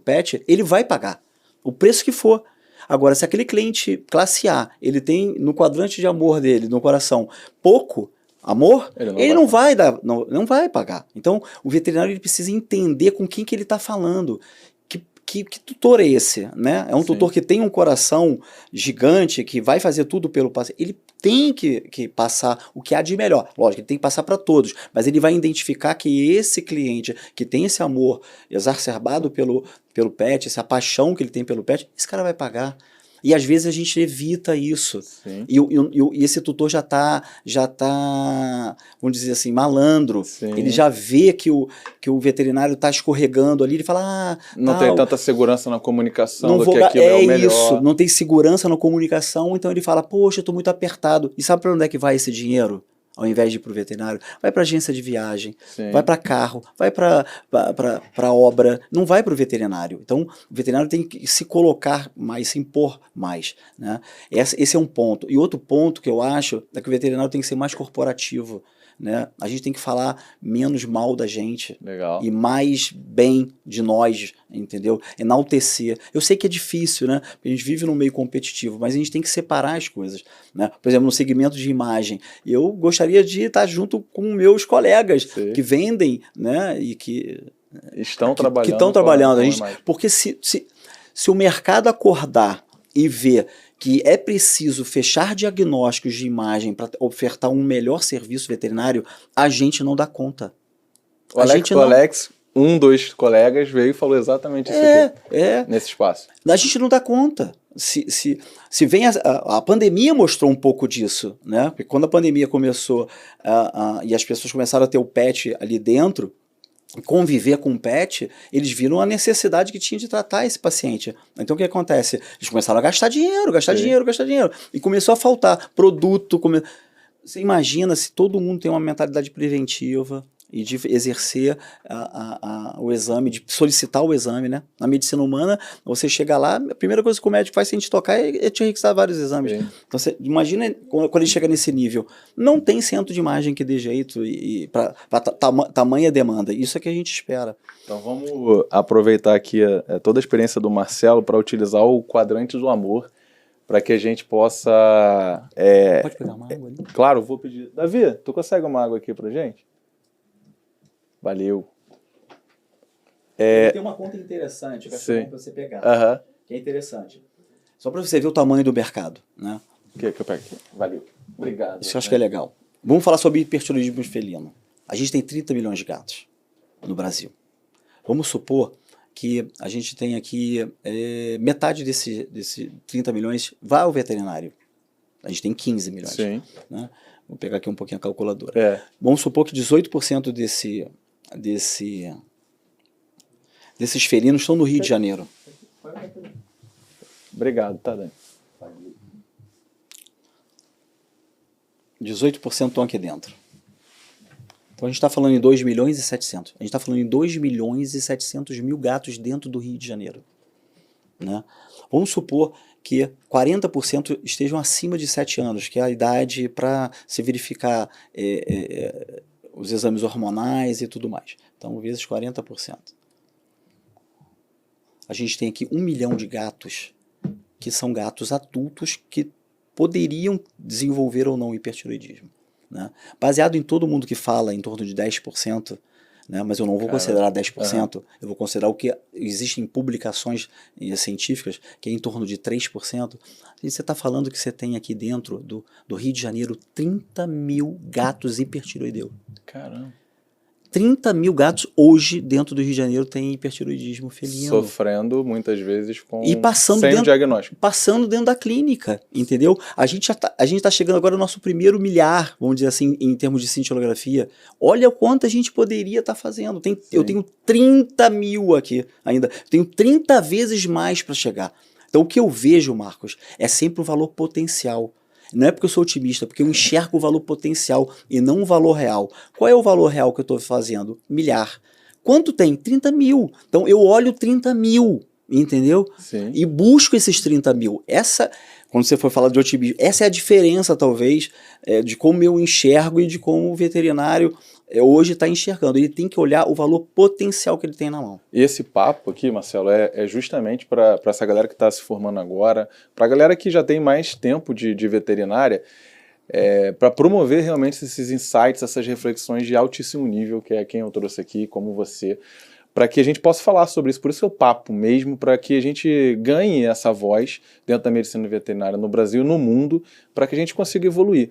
pet, ele vai pagar o preço que for. Agora, se aquele cliente classe A, ele tem no quadrante de amor dele, no coração, pouco, amor, ele não vai vai dar, não vai pagar. Então, o veterinário ele precisa entender com quem que ele está falando. Que tutor é esse, né? É um Sim. tutor que tem um coração gigante, que vai fazer tudo pelo paciente. Ele tem que passar o que há de melhor. Lógico, ele tem que passar para todos, mas ele vai identificar que esse cliente que tem esse amor exacerbado pelo pet, essa paixão que ele tem pelo pet, esse cara vai pagar. E às vezes a gente evita isso. Sim. E esse tutor já tá, vamos dizer assim, malandro. Sim. Ele já vê que o veterinário está escorregando ali, ele fala, não tem tanta segurança na comunicação não do vou que aquilo é o melhor. Isso, não tem segurança na comunicação, então ele fala, poxa, eu estou muito apertado. E sabe para onde é que vai esse dinheiro? Ao invés de ir para o veterinário, vai para agência de viagem, Sim. vai para carro, vai para obra, não vai para o veterinário. Então, o veterinário tem que se colocar mais, se impor mais, né? Esse é um ponto. E outro ponto que eu acho é que o veterinário tem que ser mais corporativo, né? A gente tem que falar menos mal da gente. Legal. E mais bem de nós, entendeu? Enaltecer. Eu sei que é difícil, né? A gente vive num meio competitivo, mas a gente tem que separar as coisas, né? Por exemplo, no segmento de imagem, eu gostaria de estar junto com meus colegas Sim. que vendem, né? E que estão trabalhando. Que estão trabalhando. A gente, porque se o mercado acordar e ver que é preciso fechar diagnósticos de imagem para ofertar um melhor serviço veterinário, a gente não dá conta. O Alex, dois colegas veio e falou exatamente isso aqui, nesse espaço. A gente não dá conta. Se vem a pandemia mostrou um pouco disso, né? Porque quando a pandemia começou e as pessoas começaram a ter o pet ali dentro, conviver com o pet, eles viram a necessidade que tinha de tratar esse paciente. Então o que acontece? Eles começaram a gastar dinheiro. E começou a faltar produto. Você imagina se todo mundo tem uma mentalidade preventiva e de exercer o exame, de solicitar o exame, né? Na medicina humana, você chega lá, a primeira coisa que o médico faz sem te tocar é te requisitar vários exames. Sim. Então você imagina quando ele chega nesse nível. Não tem centro de imagem que dê jeito e para tamanha demanda. Isso é que a gente espera. Então vamos aproveitar aqui toda a experiência do Marcelo para utilizar o quadrante do amor para que a gente possa... Pode pegar uma água ali? Claro, vou pedir. Davi, tu consegue uma água aqui pra gente? Valeu. Tem uma conta interessante que é para você pegar. Que é interessante. Só para você ver o tamanho do mercado, né? Que eu pego aqui. Valeu. Obrigado. Isso eu acho que é legal. Vamos falar sobre hipertiroidismo felino. A gente tem 30 milhões de gatos no Brasil. Vamos supor que a gente tem aqui metade desse 30 milhões vai ao veterinário. A gente tem 15 milhões. Sim. Né? Vou pegar aqui um pouquinho a calculadora. Vamos supor que 18% desses felinos estão no Rio de Janeiro. Obrigado, tá, Dani? 18% estão aqui dentro. Então a gente está falando em 2 milhões e 700. A gente está falando em 2 milhões e 700 mil gatos dentro do Rio de Janeiro. Né? Vamos supor que 40% estejam acima de 7 anos, que é a idade para se verificar os exames hormonais e tudo mais. Então, vezes 40%. A gente tem aqui 1 milhão de gatos, que são gatos adultos que poderiam desenvolver ou não hipertiroidismo. Né? Baseado em todo mundo que fala em torno de 10%, né? Mas eu não vou considerar 10%, eu vou considerar o que existem publicações científicas, que é em torno de 3%. E você está falando que você tem aqui dentro do Rio de Janeiro 30 mil gatos hipertiroideus. Caramba. 30 mil gatos hoje dentro do Rio de Janeiro têm hipertiroidismo felino. Sofrendo muitas vezes com sem o diagnóstico. Passando dentro da clínica, entendeu? A gente está chegando agora no nosso primeiro milhar, vamos dizer assim, em termos de cintilografia. Olha o quanto a gente poderia estar fazendo. Eu tenho 30 mil aqui ainda. Tenho 30 vezes mais para chegar. Então o que eu vejo, Marcos, é sempre o valor potencial. Não é porque eu sou otimista, porque eu enxergo o valor potencial e não o valor real. Qual é o valor real que eu estou fazendo? Milhar. Quanto tem? 30 mil. Então eu olho 30 mil, entendeu? Sim. E busco esses 30 mil. Quando você for falar de otimismo, essa é a diferença, talvez, de como eu enxergo e de como o veterinário hoje está enxergando. Ele tem que olhar o valor potencial que ele tem na mão. E esse papo aqui, Marcelo, é justamente para essa galera que está se formando agora, para a galera que já tem mais tempo de veterinária, para promover realmente esses insights, essas reflexões de altíssimo nível, que é quem eu trouxe aqui, como você, para que a gente possa falar sobre isso. Por isso é o papo mesmo, para que a gente ganhe essa voz dentro da medicina veterinária no Brasil e no mundo, para que a gente consiga evoluir.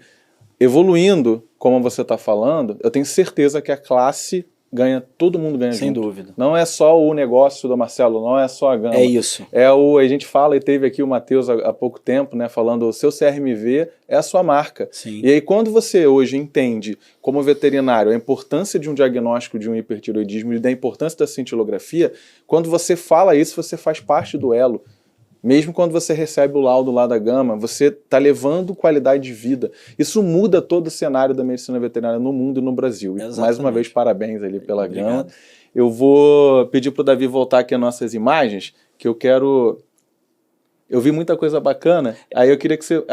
Evoluindo, como você está falando, eu tenho certeza que a classe ganha, todo mundo ganha Sem junto. dúvida. Não é só o negócio do Marcelo, não é só a gama. É isso. A gente fala, e teve aqui o Matheus há pouco tempo, né, falando, o seu CRMV é a sua marca. Sim. E aí quando você hoje entende, como veterinário, a importância de um diagnóstico de um hipertiroidismo e da importância da cintilografia, quando você fala isso, você faz parte do elo. Mesmo quando você recebe o laudo lá da gama, você está levando qualidade de vida. Isso muda todo o cenário da medicina veterinária no mundo e no Brasil. E, mais uma vez, parabéns ali pela gama. Eu vou pedir para o Davi voltar aqui as nossas imagens, que eu quero... Eu vi muita coisa bacana, aí eu queria que você...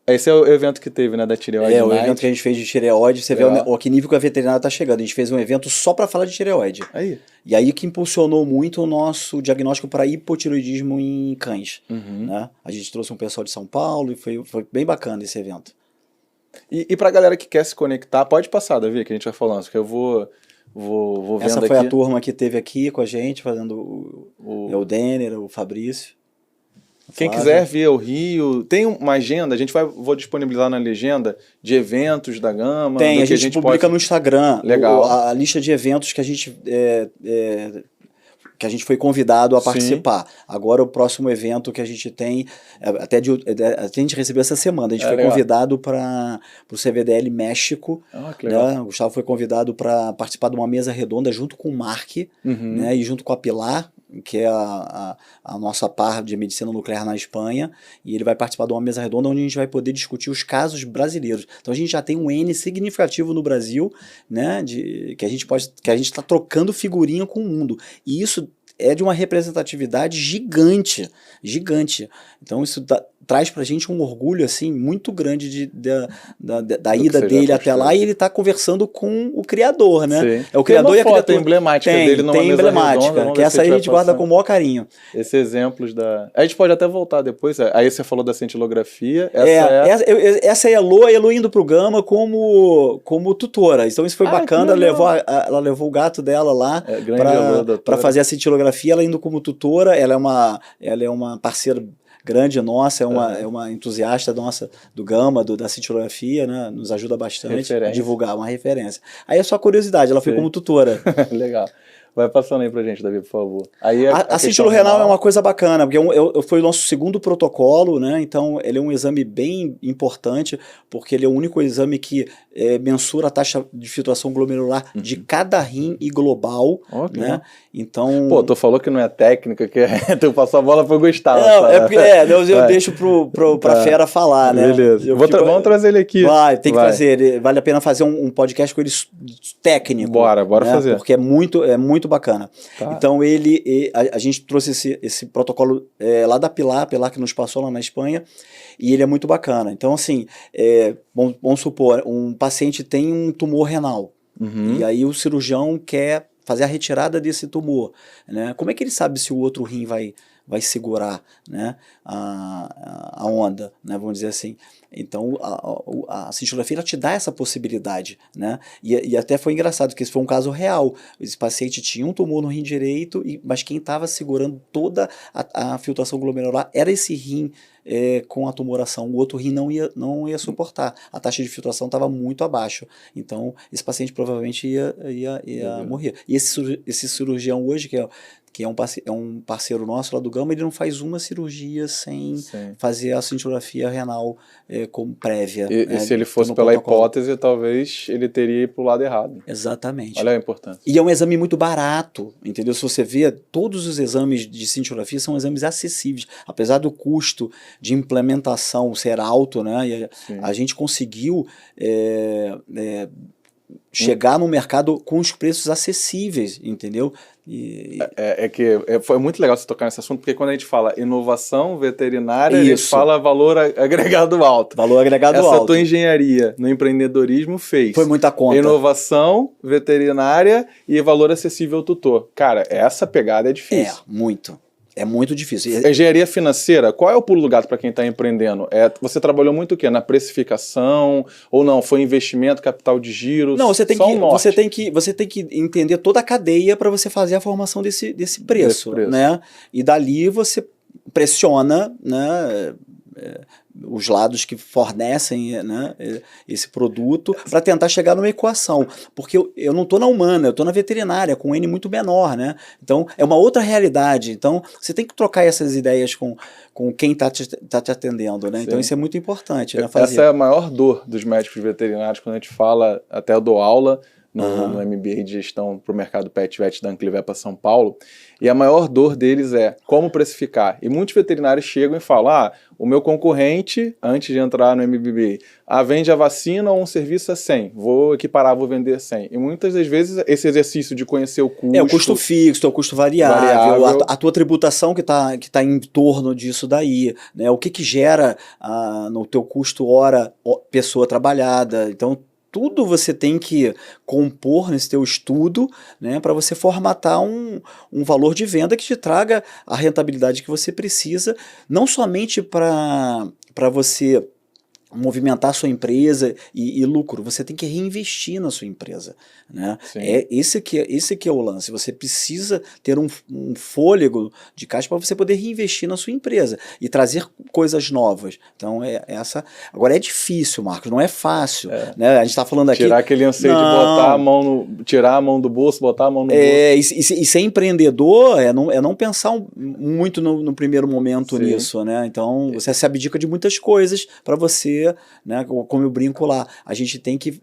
Esse é o evento que teve, né, da tireoide. O evento que a gente fez de tireoide, você vê o que nível que a veterinária está chegando. A gente fez um evento só para falar de tireoide. E aí que impulsionou muito o nosso diagnóstico para hipotireoidismo em cães. Né? A gente trouxe um pessoal de São Paulo e foi bem bacana esse evento. E para a galera que quer se conectar, pode passar, Davi, que a gente vai falando, porque eu vou vendo Essa foi aqui. A turma que teve aqui com a gente, fazendo o Denner, o Fabrício. Quem quiser ver o Rio, tem uma agenda, vou disponibilizar na legenda de eventos da gama. Tem, a gente publica no Instagram. Legal. A lista de eventos que a gente foi convidado a participar. Agora o próximo evento que a gente tem, até a gente recebeu essa semana, a gente foi convidado para o CVDL México. Que legal. Né? O Gustavo foi convidado para participar de uma mesa redonda junto com o Mark, né? E junto com a Pilar, que é a nossa par de medicina nuclear na Espanha, e ele vai participar de uma mesa redonda onde a gente vai poder discutir os casos brasileiros. Então a gente já tem um N significativo no Brasil, né, que a gente está trocando figurinha com o mundo. E isso é de uma representatividade gigante. Então isso traz pra gente um orgulho assim muito grande da ida dele até lá, e ele tá conversando com o criador, né? Sim. É o criador e a criatura. Tem emblemática dele numa mesa redonda, que essa aí a gente guarda com o maior carinho. Esses exemplos A gente pode até voltar depois. Aí você falou da cintilografia. Essa é a Elo indo pro Gama como tutora. Então isso foi bacana. Ela levou o gato dela lá para fazer a cintilografia, ela indo como tutora. Ela é uma parceira grande nossa, é uma entusiasta nossa do Gama, da cintilografia, né? Nos ajuda bastante a divulgar, uma referência. Aí é só curiosidade, ela foi como tutora. Legal. Vai passando aí pra gente, Davi, por favor. Aí a cintilo renal é uma coisa bacana, porque foi o nosso segundo protocolo, né? Então ele é um exame bem importante, porque ele é o único exame que mensura a taxa de filtração glomerular de cada rim e global, né? Então... Pô, tu falou que não é técnica, que tu passou a bola pro Gustavo. Não, eu deixo pra fera falar, né? Beleza. Vamos trazer ele aqui. Tem que trazer. Vale a pena fazer um podcast com ele técnico. Bora né? fazer. Porque é muito bacana. Então a gente trouxe esse protocolo lá da Pilar que nos passou lá na Espanha, e ele é muito bacana. Então assim, vamos supor, um paciente tem um tumor renal, e aí o cirurgião quer fazer a retirada desse tumor, né? Como é que ele sabe se o outro rim vai segurar, né, a onda, né, vamos dizer assim. Então a cintilografia ela te dá essa possibilidade, né? E até foi engraçado, porque esse foi um caso real. Esse paciente tinha um tumor no rim direito, mas quem estava segurando toda a filtração glomerular era esse rim com a tumoração. O outro rim não ia suportar. A taxa de filtração estava muito abaixo. Então esse paciente provavelmente ia morrer. E esse cirurgião hoje, que é um parceiro nosso lá do Gama, ele não faz uma cirurgia sem fazer a cintilografia renal como prévia. E se ele fosse pela hipótese, talvez ele teria ido para o lado errado. Exatamente. Olha a importância. E é um exame muito barato, entendeu? Se você vê, todos os exames de cintilografia são exames acessíveis. Apesar do custo de implementação ser alto, né? E a gente conseguiu chegar no mercado com os preços acessíveis, entendeu? Foi muito legal você tocar nesse assunto, porque quando a gente fala inovação veterinária, a gente fala valor agregado alto. Valor agregado alto. Essa tua engenharia no empreendedorismo fez. Foi muita conta. Inovação veterinária e valor acessível ao tutor. Cara, essa pegada é difícil. Muito. É muito difícil. Engenharia financeira, qual é o pulo do gato para quem está empreendendo? Você trabalhou muito o quê? Na precificação? Ou não? Foi investimento, capital de giro? Não, você tem Só que, o norte. você tem que entender toda a cadeia para você fazer a formação desse preço, né? E dali você pressiona, né, os lados que fornecem, né, esse produto para tentar chegar numa equação. Porque eu não estou na humana, eu estou na veterinária, com um N muito menor, né? Então, é uma outra realidade. Então, você tem que trocar essas ideias com quem está te atendendo, né? Sim. Então, isso é muito importante, né? Essa é a maior dor dos médicos veterinários, quando a gente fala, até eu dou aula no MBA de gestão para o mercado Pet Vet da Anclivepa São Paulo, e a maior dor deles é como precificar. E muitos veterinários chegam e falam, o meu concorrente, antes de entrar no MBA, vende a vacina ou um serviço a 100, vou equiparar, vou vender 100. E muitas das vezes esse exercício de conhecer o custo... o custo fixo, o custo variável. A tua tributação que tá em torno disso daí, né? O que gera no teu custo hora pessoa trabalhada. Então, tudo você tem que compor nesse teu estudo, né, para você formatar um valor de venda que te traga a rentabilidade que você precisa, não somente para você movimentar a sua empresa e lucro, você tem que reinvestir na sua empresa, né? Esse que é o lance, você precisa ter um fôlego de caixa para você poder reinvestir na sua empresa e trazer coisas novas. Então, agora é difícil, Marcos, não é fácil, né? A gente está falando aqui... Tirar aquele anseio de botar a mão tirar a mão do bolso, botar a mão no bolso. E ser empreendedor é não pensar muito no primeiro momento nisso, né? Então, você se abdica de muitas coisas para você, né, como eu brinco lá, a gente tem que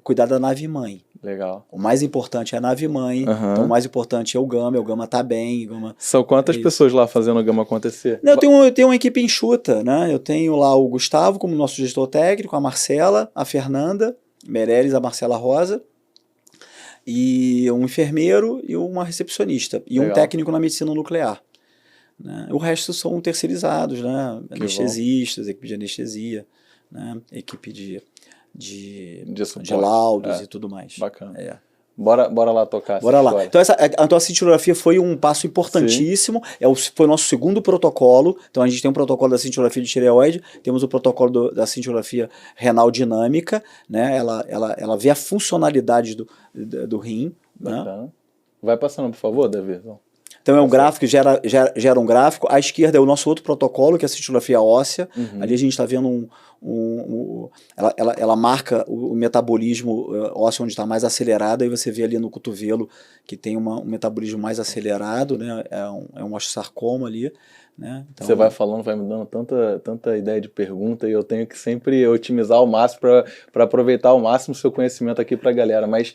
cuidar da nave-mãe. Legal. O mais importante é a nave-mãe, então o mais importante é o Gama tá bem. São quantas pessoas lá fazendo o Gama acontecer? Não, eu tenho uma equipe enxuta, né? Eu tenho lá o Gustavo como nosso gestor técnico, a Marcela, a Fernanda Meirelles, a Marcela Rosa, e um enfermeiro e uma recepcionista, e um técnico na medicina nuclear. Né? O resto são terceirizados, né? Anestesistas, equipe de anestesia, né? Equipe de laudos e tudo mais. Bacana. Bora lá tocar. Bora lá. Então, a cintilografia foi um passo importantíssimo. Foi o nosso segundo protocolo. Então, a gente tem um protocolo da cintilografia de tireoide, temos o protocolo da cintilografia renal dinâmica, né? Ela vê a funcionalidade do rim. Bacana. Né? Vai passando, por favor, Davi. Então é um gráfico, gera um gráfico. À esquerda é o nosso outro protocolo, que é a cintilografia óssea. Ali a gente está vendo ela marca o metabolismo ósseo onde está mais acelerado, aí você vê ali no cotovelo que tem um metabolismo mais acelerado, né? É um osteosarcoma ali. Né? Então, você vai falando, vai me dando tanta ideia de pergunta, e eu tenho que sempre otimizar ao máximo para aproveitar ao máximo o seu conhecimento aqui para a galera. Mas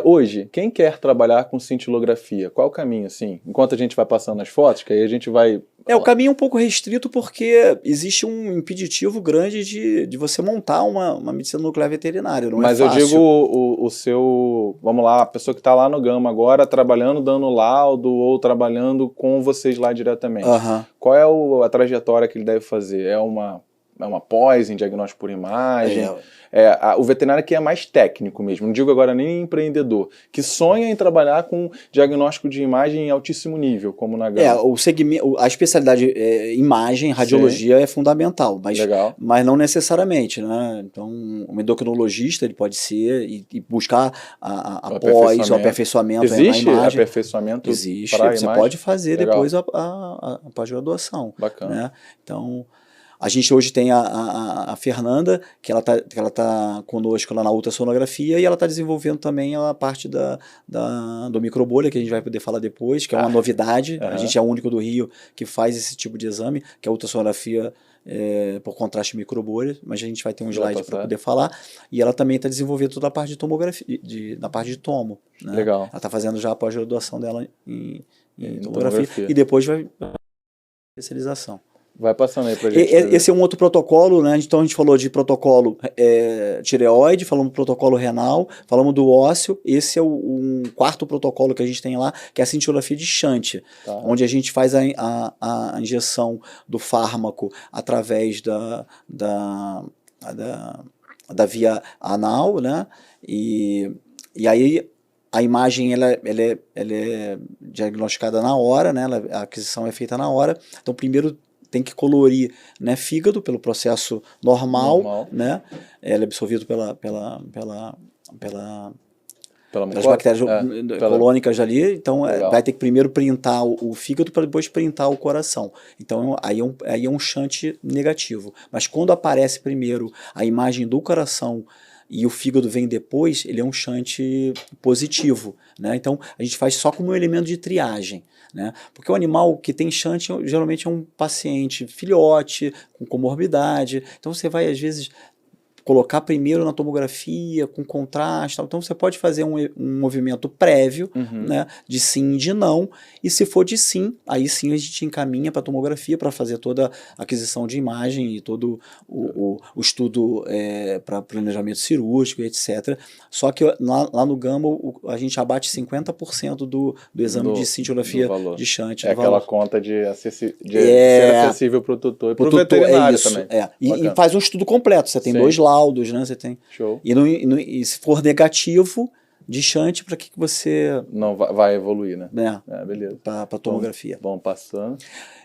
hoje, quem quer trabalhar com cintilografia, qual é o caminho, assim? Enquanto a gente vai passando as fotos, que aí a gente vai... O caminho é um pouco restrito porque existe um impeditivo grande de você montar uma medicina nuclear veterinária, não é fácil. Mas eu digo o seu... Vamos lá, a pessoa que está lá no Gama agora, trabalhando, dando laudo, ou trabalhando com vocês lá diretamente. Qual é a trajetória que ele deve fazer? É uma pós em diagnóstico por imagem? O veterinário que é mais técnico mesmo, não digo agora nem empreendedor, que sonha em trabalhar com diagnóstico de imagem em altíssimo nível, como na Gama. A especialidade imagem, radiologia é fundamental, mas não necessariamente, né? Então, um endocrinologista ele pode ser e buscar o aperfeiçoamento Existe na imagem. Aperfeiçoamento? Existe, para você imagem? pode fazer depois a pós-graduação. Bacana. Né? Então... A gente hoje tem a Fernanda, que ela tá conosco lá na ultrassonografia, e ela está desenvolvendo também a parte do microbolha, que a gente vai poder falar depois, que é uma novidade. A gente é o único do Rio que faz esse tipo de exame, que é a ultrassonografia por contraste microbolha, mas a gente vai ter um slide para poder falar. E ela também está desenvolvendo toda a parte de tomografia, na parte de tomo. Né? Legal. Ela está fazendo já a pós-graduação dela em tomografia, e depois vai especialização. Vai passando aí pra gente. Esse é um outro protocolo, né? Então a gente falou de protocolo tireoide, falamos do protocolo renal, falamos do ósseo. Esse é um quarto protocolo que a gente tem lá, que é a cintilografia de shunt, onde a gente faz a injeção do fármaco através da via anal, né? E aí a imagem ela é diagnosticada na hora, né? A aquisição é feita na hora. Então, primeiro tem que colorir, né, fígado pelo processo normal. Né? Ela é absorvido pelas bactérias colônicas ali, então vai ter que primeiro printar o fígado para depois printar o coração. Então aí é um shunt negativo. Mas quando aparece primeiro a imagem do coração e o fígado vem depois, ele é um shunt positivo. Né? Então a gente faz só como um elemento de triagem. Né? Porque o animal que tem shunt geralmente é um paciente filhote, com comorbidade. Então você vai às vezes colocar primeiro na tomografia, com contraste, então você pode fazer um movimento prévio, né, de sim e de não, e se for de sim, aí sim a gente encaminha para a tomografia para fazer toda a aquisição de imagem e todo o estudo para planejamento cirúrgico, etc. Só que lá no Gama a gente abate 50% do exame de cintilografia de shunt. É aquela conta de ser acessível para o tutor e para o veterinário também. E faz um estudo completo, você tem 2 laudos, né? Você tem. Show. E se for negativo de shunt, para que você não vai evoluir, né? Beleza. Para tomografia. Bom, passando.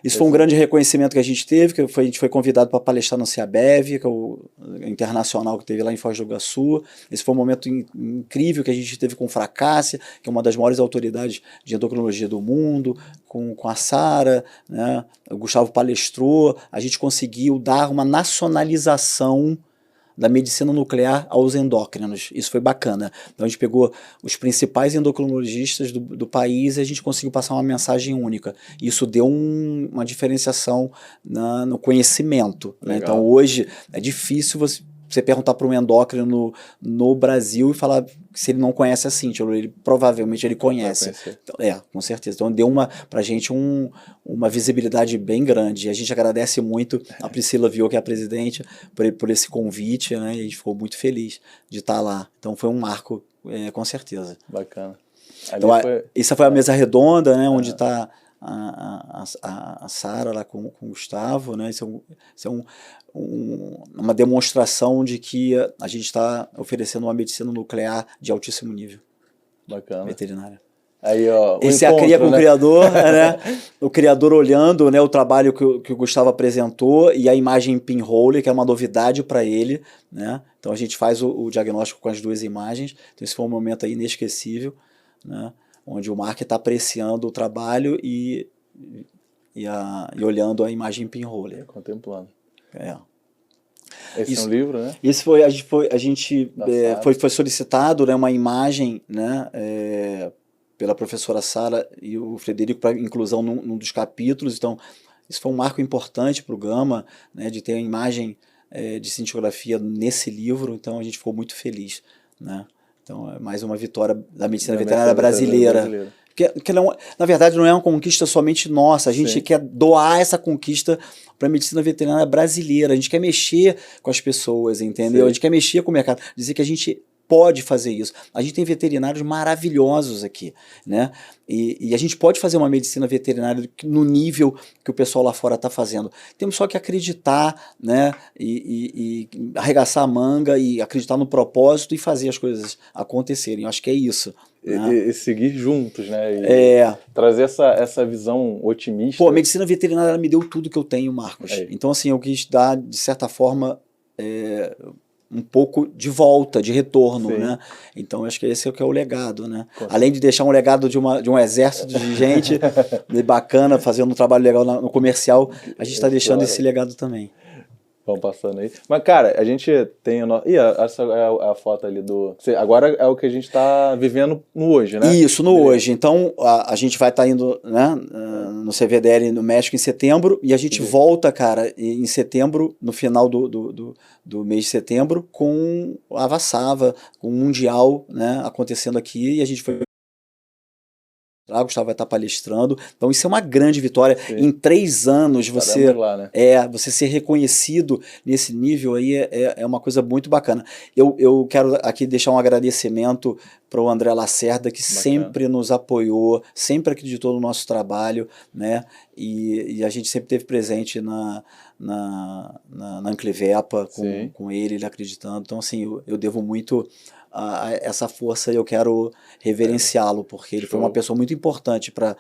Isso foi um grande reconhecimento que a gente teve, que a gente foi convidado para palestrar no CIABEV, que é o internacional que teve lá em Foz do Iguaçu. Esse foi um momento incrível que a gente teve com o Fracassia, que é uma das maiores autoridades de endocrinologia do mundo, com a Sara, né? O Gustavo palestrou, a gente conseguiu dar uma nacionalização da medicina nuclear aos endócrinos. Isso foi bacana. Então a gente pegou os principais endocrinologistas do país e a gente conseguiu passar uma mensagem única. Isso deu uma diferenciação no conhecimento. Né? Então hoje é difícil você perguntar para um endócrino no Brasil e falar se ele não conhece a Cíntia, ele provavelmente conhece. Então, com certeza. Então deu pra gente uma visibilidade bem grande. E a gente agradece muito a Priscila Viô, que é a presidente, por esse convite, né? E a gente ficou muito feliz de estar lá. Então foi um marco, com certeza. Bacana. Então, essa foi a mesa redonda, né? Onde está a Sara lá com o Gustavo, né? Isso é uma demonstração de que a gente está oferecendo uma medicina nuclear de altíssimo nível. Bacana. Veterinária. Aí, ó, esse é a cria com o criador, né? O criador olhando, né, o trabalho que o Gustavo apresentou e a imagem pinhole, que é uma novidade para ele, né? Então a gente faz o diagnóstico com as 2 imagens. Então esse foi um momento aí inesquecível, né? Onde o Mark está apreciando o trabalho e olhando a imagem pinhole. Contemplando. Esse é um livro, né? Isso foi solicitado, né, uma imagem, né, pela professora Sara e o Frederico para inclusão num dos capítulos. Então, isso foi um marco importante para o Gama, né, de ter a imagem de cintilografia nesse livro. Então, a gente ficou muito feliz, né? Então, é mais uma vitória da medicina veterinária brasileira. Que não, na verdade, não é uma conquista somente nossa. A gente quer doar essa conquista para a medicina veterinária brasileira. A gente quer mexer com as pessoas, entendeu? A gente quer mexer com o mercado. Dizer que a gente pode fazer isso. A gente tem veterinários maravilhosos aqui, né? E a gente pode fazer uma medicina veterinária no nível que o pessoal lá fora está fazendo. Temos só que acreditar, né? E arregaçar a manga e acreditar no propósito e fazer as coisas acontecerem. Eu acho que é isso. E seguir juntos, né? Trazer essa visão otimista. Pô, a medicina veterinária me deu tudo que eu tenho, Marcos. Então, assim, eu quis dar, de certa forma, um pouco de volta, de retorno, né? Então, acho que esse é o legado, né? Além de deixar um legado de um exército de gente bacana, fazendo um trabalho legal no comercial, a gente está deixando esse legado também. Vamos passando aí. Mas, cara, a gente tem... essa é a foto ali do... Agora é o que a gente está vivendo no hoje, né? Isso, no hoje. Então, a gente vai estar indo, né, no CVDL no México em setembro, e a gente volta, cara, em setembro, no final do mês de setembro, com a Vassava, com o Mundial, né, acontecendo aqui, e a gente foi... O Gustavo vai estar palestrando. Então isso é uma grande vitória. Em 3 anos você lá, né? você ser reconhecido nesse nível aí é uma coisa muito bacana. Eu quero aqui deixar um agradecimento para o André Lacerda, que sempre nos apoiou, sempre acreditou no nosso trabalho, né? E a gente sempre esteve presente na Anclivepa com ele acreditando. Então, assim, eu devo muito a essa força e eu quero reverenciá-lo, porque ele foi uma pessoa muito importante para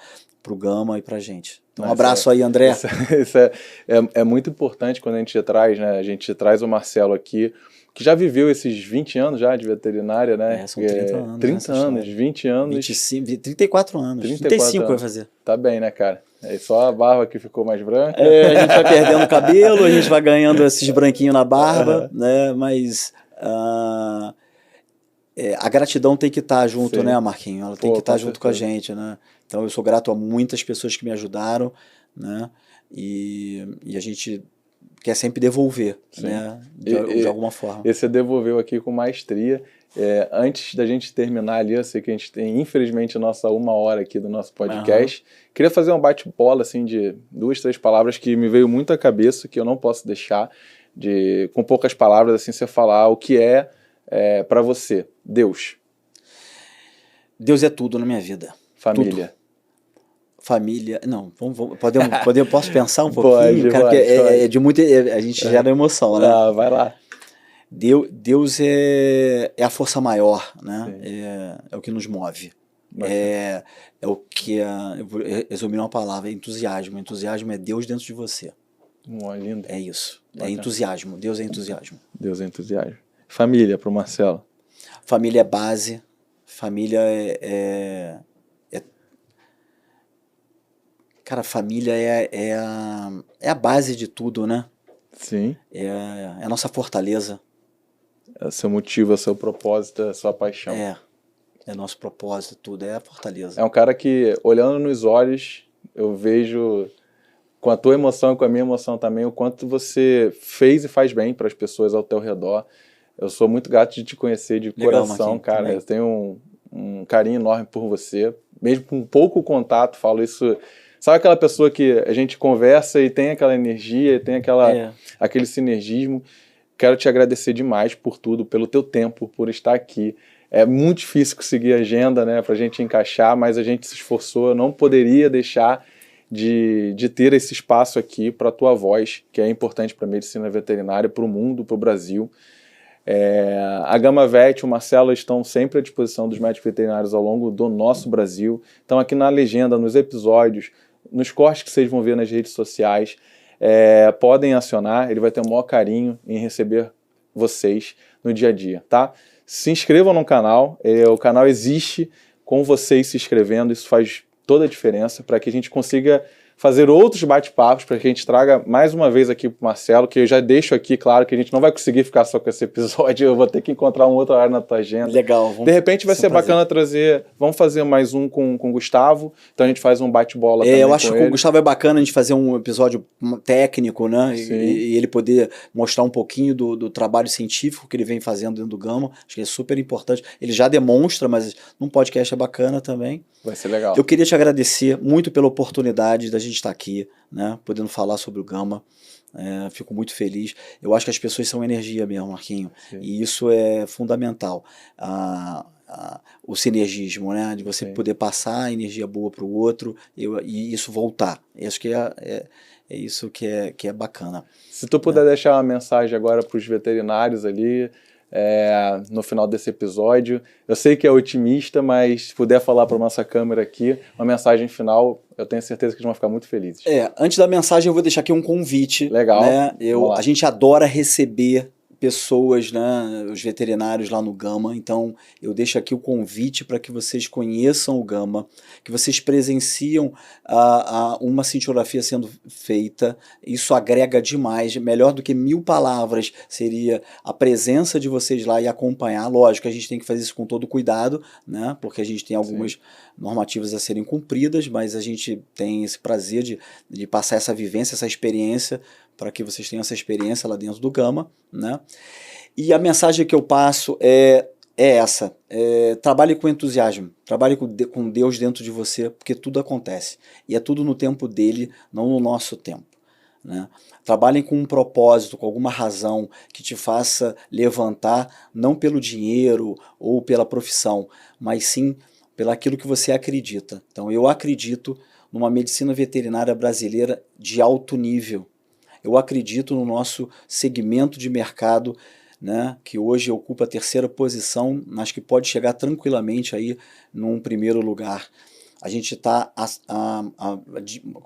o Gama e para a gente. Então, um abraço aí, André. Isso é muito importante quando a gente traz, né? A gente traz o Marcelo aqui, que já viveu esses 20 anos já de veterinária, né? São 30 anos. 30 anos, 20 anos. 25, 34 anos. 35 vai fazer. Tá bem, né, cara? É só a barba que ficou mais branca. A gente vai perdendo o cabelo, a gente vai ganhando esses branquinhos na barba, né? Mas a gratidão tem que estar junto, né, Marquinhos? Ela tem que estar junto com a gente, né? Então eu sou grato a muitas pessoas que me ajudaram, né? E a gente quer sempre devolver, né? De alguma forma. E você devolveu aqui com maestria. Antes da gente terminar ali, eu sei que a gente tem, infelizmente, a nossa 1 hora aqui do nosso podcast. Queria fazer um bate-bola, assim, de 2, 3 palavras que me veio muito à cabeça, que eu não posso deixar de, com poucas palavras, assim, você falar o que é para você. Deus. Deus é tudo na minha vida. Família. Tudo. Família, não, posso pensar um pouquinho? Pode. De muita, a gente gera emoção, né? Vai lá. Deus é a força maior, né? É o que nos move. É o que, eu vou resumir uma palavra, entusiasmo. Entusiasmo é Deus dentro de você. Lindo. É isso, é entusiasmo, Deus é entusiasmo. Deus é entusiasmo. Família, para o Marcelo. Família é base, família Cara, família é a base de tudo, né? Sim. É a nossa fortaleza. É o seu motivo, é o seu propósito, é a sua paixão. É nosso propósito, tudo, é a fortaleza. É um cara que, olhando nos olhos, eu vejo, com a tua emoção e com a minha emoção também, o quanto você fez e faz bem para as pessoas ao teu redor. Eu sou muito grato de te conhecer de coração, cara. Também. Eu tenho um carinho enorme por você. Mesmo com pouco contato, falo isso... Sabe aquela pessoa que a gente conversa e tem aquela energia, tem aquele sinergismo? Quero te agradecer demais por tudo, pelo teu tempo, por estar aqui. É muito difícil conseguir agenda, né, pra gente encaixar, mas a gente se esforçou. Eu não poderia deixar de ter esse espaço aqui para a tua voz, que é importante para a medicina veterinária, para o mundo, para o Brasil. A Gama Vet, o Marcelo estão sempre à disposição dos médicos veterinários ao longo do nosso Brasil. Estão aqui na legenda, nos episódios, nos cortes que vocês vão ver nas redes sociais. Podem acionar, ele vai ter o maior carinho em receber vocês no dia a dia, tá? Se inscrevam no canal, o canal existe com vocês se inscrevendo, isso faz toda a diferença para que a gente consiga fazer outros bate-papos, para que a gente traga mais uma vez aqui para o Marcelo, que eu já deixo aqui claro que a gente não vai conseguir ficar só com esse episódio, eu vou ter que encontrar um outro horário na tua agenda. Legal. De repente vai ser bacana trazer, vamos fazer mais um com o Gustavo, então a gente faz um bate-bola também eu acho com que ele. o Gustavo é bacana a gente fazer um episódio técnico, né, e ele poder mostrar um pouquinho do trabalho científico que ele vem fazendo dentro do Gama, acho que é super importante, ele já demonstra, mas num podcast é bacana também. Vai ser legal. Eu queria te agradecer muito pela oportunidade da gente estar aqui, né, podendo falar sobre o Gama. Fico muito feliz. Eu acho que as pessoas são energia mesmo, Marquinho. Sim. E isso é fundamental. O sinergismo, né, de você poder passar energia boa para o outro e isso voltar. Eu acho que é isso que é bacana. Se tu puder deixar uma mensagem agora para os veterinários ali, no final desse episódio. Eu sei que é otimista, mas se puder falar para a nossa câmera aqui, uma mensagem final, eu tenho certeza que eles vão ficar muito felizes. Antes da mensagem eu vou deixar aqui um convite. Legal. Né? A gente adora receber pessoas, né, os veterinários lá no Gama, então eu deixo aqui o convite para que vocês conheçam o Gama, que vocês presenciam uma cintilografia sendo feita, isso agrega demais, melhor do que 1000 palavras seria a presença de vocês lá e acompanhar. Lógico, a gente tem que fazer isso com todo cuidado, né, porque a gente tem algumas normativas a serem cumpridas, mas a gente tem esse prazer de passar essa vivência, essa experiência, para que vocês tenham essa experiência lá dentro do Gama, né? E a mensagem que eu passo é essa, trabalhe com entusiasmo, trabalhe com Deus dentro de você, porque tudo acontece, e é tudo no tempo dele, não no nosso tempo, né? Trabalhem com um propósito, com alguma razão que te faça levantar, não pelo dinheiro ou pela profissão, mas sim pelo aquilo que você acredita. Então, eu acredito numa medicina veterinária brasileira de alto nível. Eu acredito no nosso segmento de mercado, né, que hoje ocupa a 3ª posição, mas que pode chegar tranquilamente aí num primeiro lugar. A gente está a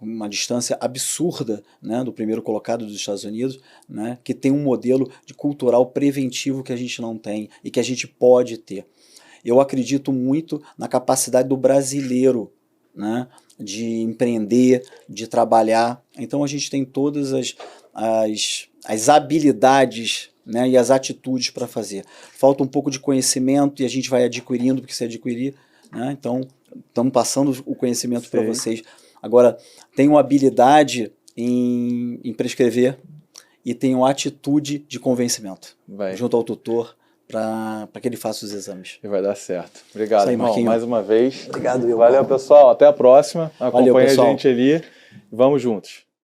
uma distância absurda, né, do primeiro colocado dos Estados Unidos, né, que tem um modelo de cultural preventivo que a gente não tem e que a gente pode ter. Eu acredito muito na capacidade do brasileiro, né, de empreender, de trabalhar. Então a gente tem todas as habilidades, né, e as atitudes para fazer. Falta um pouco de conhecimento e a gente vai adquirindo, porque se adquirir, né, então estamos passando o conhecimento para vocês. Agora, tenham habilidade em prescrever e tenham atitude de convencimento junto ao tutor para que ele faça os exames. E vai dar certo. Obrigado, aí, irmão, Marquinho. mais uma vez. Obrigado, Valeu, pessoal. Até a próxima. Acompanha pessoal. a gente ali. Vamos juntos.